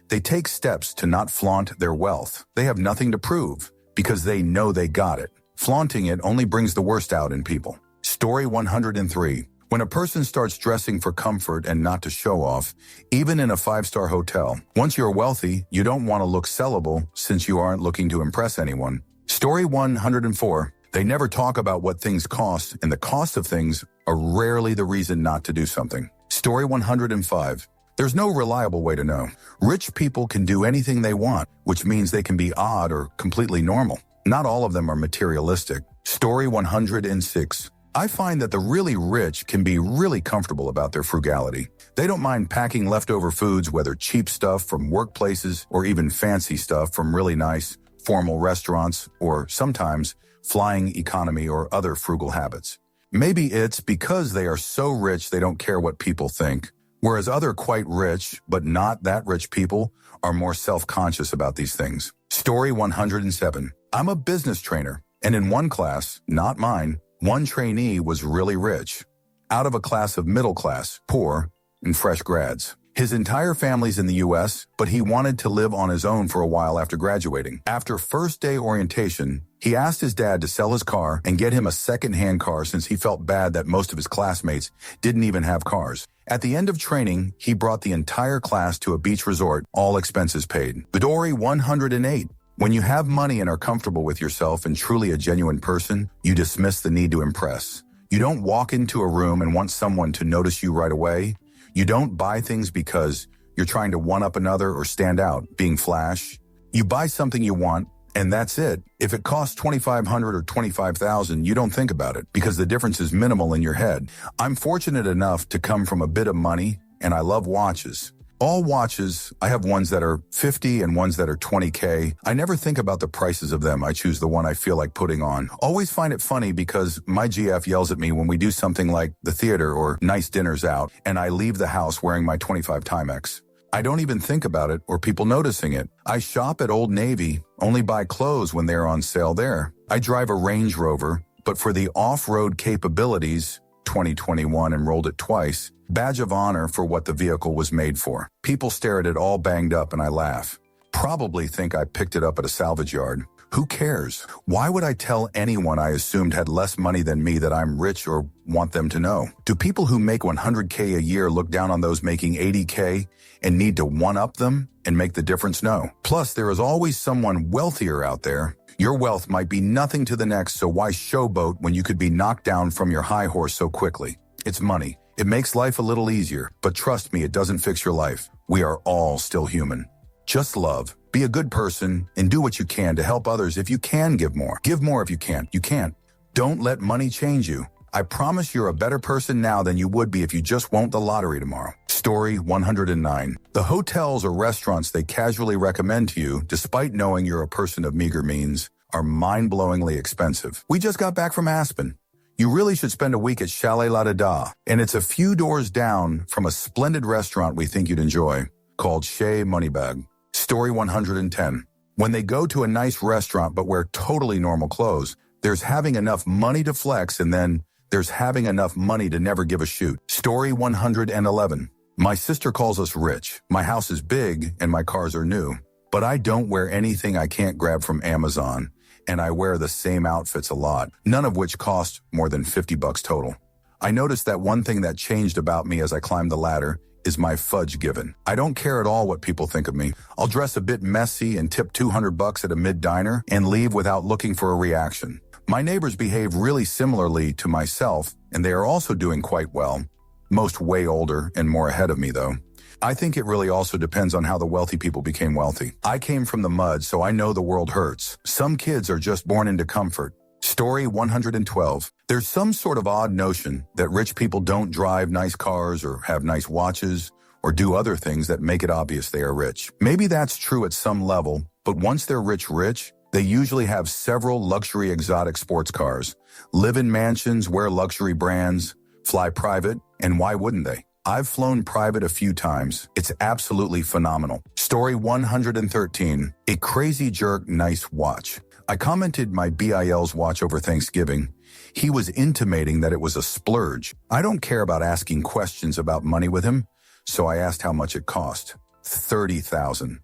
They take steps to not flaunt their wealth. They have nothing to prove because they know they got it. Flaunting it only brings the worst out in people. Story 103. When a person starts dressing for comfort and not to show off, even in a 5-star hotel, once you're wealthy, you don't want to look sellable since you aren't looking to impress anyone. Story 104. They never talk about what things cost, and the cost of things are rarely the reason not to do something. Story 105. There's no reliable way to know. Rich people can do anything they want, which means they can be odd or completely normal. Not all of them are materialistic. Story 106. I find that the really rich can be really comfortable about their frugality. They don't mind packing leftover foods, whether cheap stuff from workplaces or even fancy stuff from really nice, formal restaurants, or sometimes flying economy or other frugal habits. Maybe it's because they are so rich they don't care what people think, whereas other quite rich, but not that rich people are more self-conscious about these things. Story 107. I'm a business trainer, and in one class, not mine, one trainee was really rich, out of a class of middle class, poor, and fresh grads. His entire family's in the U.S., but he wanted to live on his own for a while after graduating. After first day orientation, he asked his dad to sell his car and get him a second-hand car since he felt bad that most of his classmates didn't even have cars. At the end of training, he brought the entire class to a beach resort, all expenses paid. Story 108. When you have money and are comfortable with yourself and truly a genuine person, you dismiss the need to impress. You don't walk into a room and want someone to notice you right away. You don't buy things because you're trying to one-up another or stand out, being flash. You buy something you want, and that's it. If it costs $2,500 or $25,000, you don't think about it because the difference is minimal in your head. I'm fortunate enough to come from a bit of money, and I love watches. All watches, I have ones that are 50 and ones that are 20K. I never think about the prices of them. I choose the one I feel like putting on. Always find it funny because my GF yells at me when we do something like the theater or nice dinners out, and I leave the house wearing my 25 Timex. I don't even think about it or people noticing it. I shop at Old Navy, only buy clothes when they're on sale there. I drive a Range Rover, but for the off-road capabilities, 2021 and rolled it twice, badge of honor for what the vehicle was made for. People stare at it all banged up and I laugh. Probably think I picked it up at a salvage yard. Who cares? Why would I tell anyone I assumed had less money than me that I'm rich or want them to know? Do people who make 100K a year look down on those making 80K and need to one-up them and make the difference? No. Plus, there is always someone wealthier out there. Your wealth might be nothing to the next, so why showboat when you could be knocked down from your high horse so quickly? It's money. It makes life a little easier, but trust me, it doesn't fix your life. We are all still human. Just love, be a good person, and do what you can to help others. If you can give more if you can't. You can't. Don't let money change you. I promise you're a better person now than you would be if you just won the lottery tomorrow. Story 109. The hotels or restaurants they casually recommend to you, despite knowing you're a person of meager means, are mind-blowingly expensive. We just got back from Aspen. You really should spend a week at Chalet La Da, and it's a few doors down from a splendid restaurant we think you'd enjoy, called Chez Moneybag. Story 110. When they go to a nice restaurant but wear totally normal clothes, there's having enough money to flex and then there's having enough money to never give a shoot. Story 111. My sister calls us rich. My house is big and my cars are new, but I don't wear anything I can't grab from Amazon, and I wear the same outfits a lot, none of which cost more than $50 total. I noticed that one thing that changed about me as I climbed the ladder is my fudge given. I don't care at all what people think of me. I'll dress a bit messy and tip $200 at a mid-diner and leave without looking for a reaction. My neighbors behave really similarly to myself, and they are also doing quite well. Most way older and more ahead of me, though. I think it really also depends on how the wealthy people became wealthy. I came from the mud, so I know the world hurts. Some kids are just born into comfort. Story 112. There's some sort of odd notion that rich people don't drive nice cars or have nice watches or do other things that make it obvious they are rich. Maybe that's true at some level, but once they're rich, they usually have several luxury exotic sports cars, live in mansions, wear luxury brands, fly private, and why wouldn't they? I've flown private a few times. It's absolutely phenomenal. Story 113. A crazy jerk nice watch. I commented my BIL's watch over Thanksgiving. He was intimating that it was a splurge. I don't care about asking questions about money with him, so I asked how much it cost. $30,000.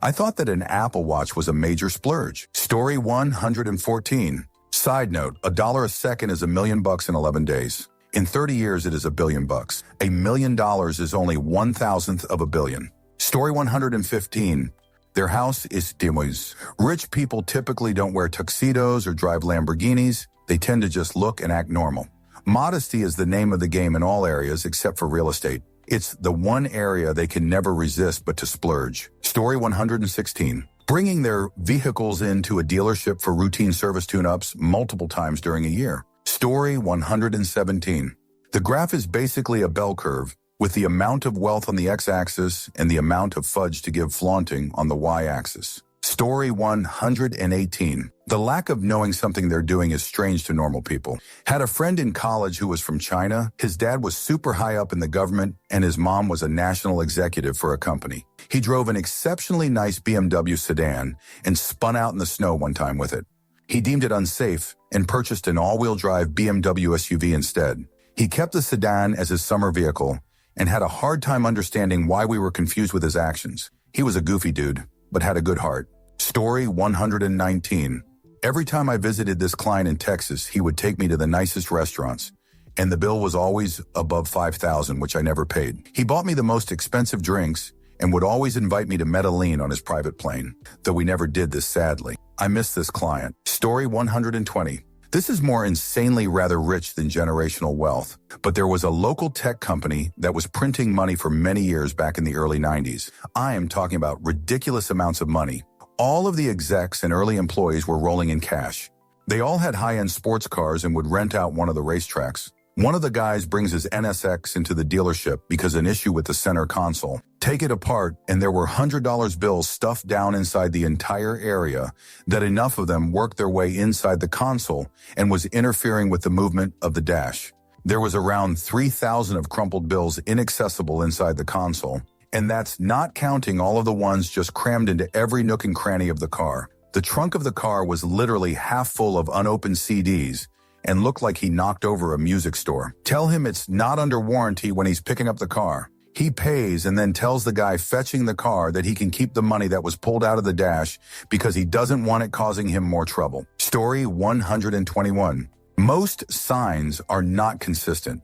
I thought that an Apple Watch was a major splurge. Story 114. Side note, $1 a second is $1 million in 11 days. In 30 years, it is $1 billion. $1 million is only 1,000th of a billion. Story 115. Their house is dimos. Rich people typically don't wear tuxedos or drive Lamborghinis. They tend to just look and act normal. Modesty is the name of the game in all areas except for real estate. It's the one area they can never resist but to splurge. Story 116. Bringing their vehicles into a dealership for routine service tune-ups multiple times during a year. Story 117. The graph is basically a bell curve, with the amount of wealth on the x-axis and the amount of fudge to give flaunting on the y-axis. Story 118. The lack of knowing something they're doing is strange to normal people. Had a friend in college who was from China. His dad was super high up in the government, and his mom was a national executive for a company. He drove an exceptionally nice BMW sedan and spun out in the snow one time with it. He deemed it unsafe and purchased an all-wheel drive BMW SUV instead. He kept the sedan as his summer vehicle and had a hard time understanding why we were confused with his actions. He was a goofy dude, but had a good heart. Story 119. Every time I visited this client in Texas, he would take me to the nicest restaurants, and the bill was always above $5,000, which I never paid. He bought me the most expensive drinks and would always invite me to Medellin on his private plane, though we never did this, sadly. I miss this client. Story 120. This is more insanely rather rich than generational wealth, but there was a local tech company that was printing money for many years back in the early 90s. I am talking about ridiculous amounts of money. All of the execs and early employees were rolling in cash. They all had high-end sports cars and would rent out one of the racetracks. One of the guys brings his NSX into the dealership because an issue with the center console. Take it apart, and there were $100 bills stuffed down inside the entire area that enough of them worked their way inside the console and was interfering with the movement of the dash. There was around 3,000 of crumpled bills inaccessible inside the console, and that's not counting all of the ones just crammed into every nook and cranny of the car. The trunk of the car was literally half full of unopened CDs and looked like he knocked over a music store. Tell him it's not under warranty when he's picking up the car. He pays and then tells the guy fetching the car that he can keep the money that was pulled out of the dash because he doesn't want it causing him more trouble. Story 121. Most signs are not consistent.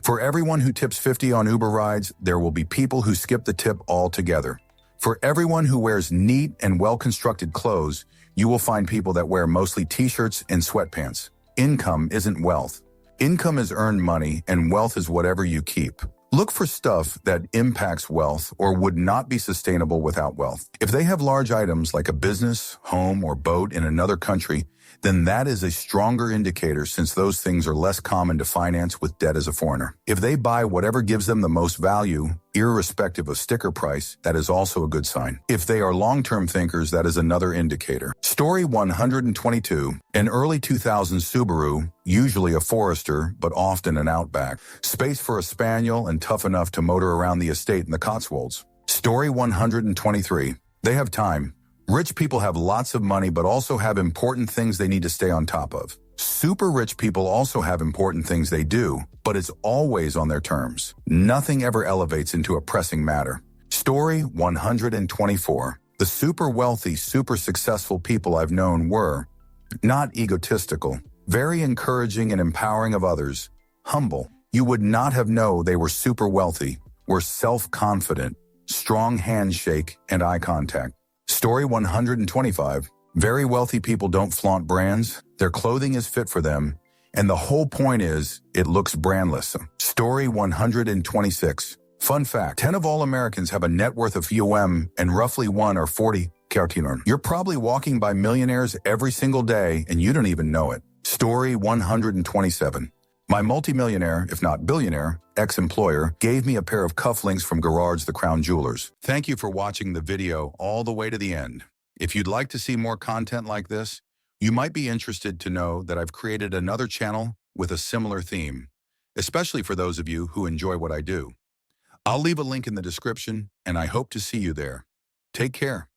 For everyone who tips 50 on Uber rides, there will be people who skip the tip altogether. For everyone who wears neat and well-constructed clothes, you will find people that wear mostly t-shirts and sweatpants. Income isn't wealth. Income is earned money, and wealth is whatever you keep. Look for stuff that impacts wealth or would not be sustainable without wealth. If they have large items like a business, home, or boat in another country, then that is a stronger indicator since those things are less common to finance with debt as a foreigner. If they buy whatever gives them the most value, irrespective of sticker price, that is also a good sign. If they are long-term thinkers, that is another indicator. Story 122. An early 2000s Subaru, usually a Forester, but often an Outback. Space for a Spaniel and tough enough to motor around the estate in the Cotswolds. Story 123. They have time. Rich people have lots of money but also have important things they need to stay on top of. Super rich people also have important things they do, but it's always on their terms. Nothing ever elevates into a pressing matter. Story 124. The super wealthy, super successful people I've known were not egotistical, very encouraging and empowering of others, humble. You would not have known they were super wealthy, were self-confident, strong handshake and eye contact. Story 125. Very wealthy people don't flaunt brands. Their clothing is fit for them, and the whole point is it looks brandless. Story 126. Fun fact, 10 of all Americans have a net worth of UM and roughly 1 or 40 cartinon. You're probably walking by millionaires every single day and you don't even know it. Story 127. My multimillionaire, if not billionaire, ex-employer gave me a pair of cufflinks from Garrard's the Crown Jewelers. Thank you for watching the video all the way to the end. If you'd like to see more content like this, you might be interested to know that I've created another channel with a similar theme, especially for those of you who enjoy what I do. I'll leave a link in the description, and I hope to see you there. Take care.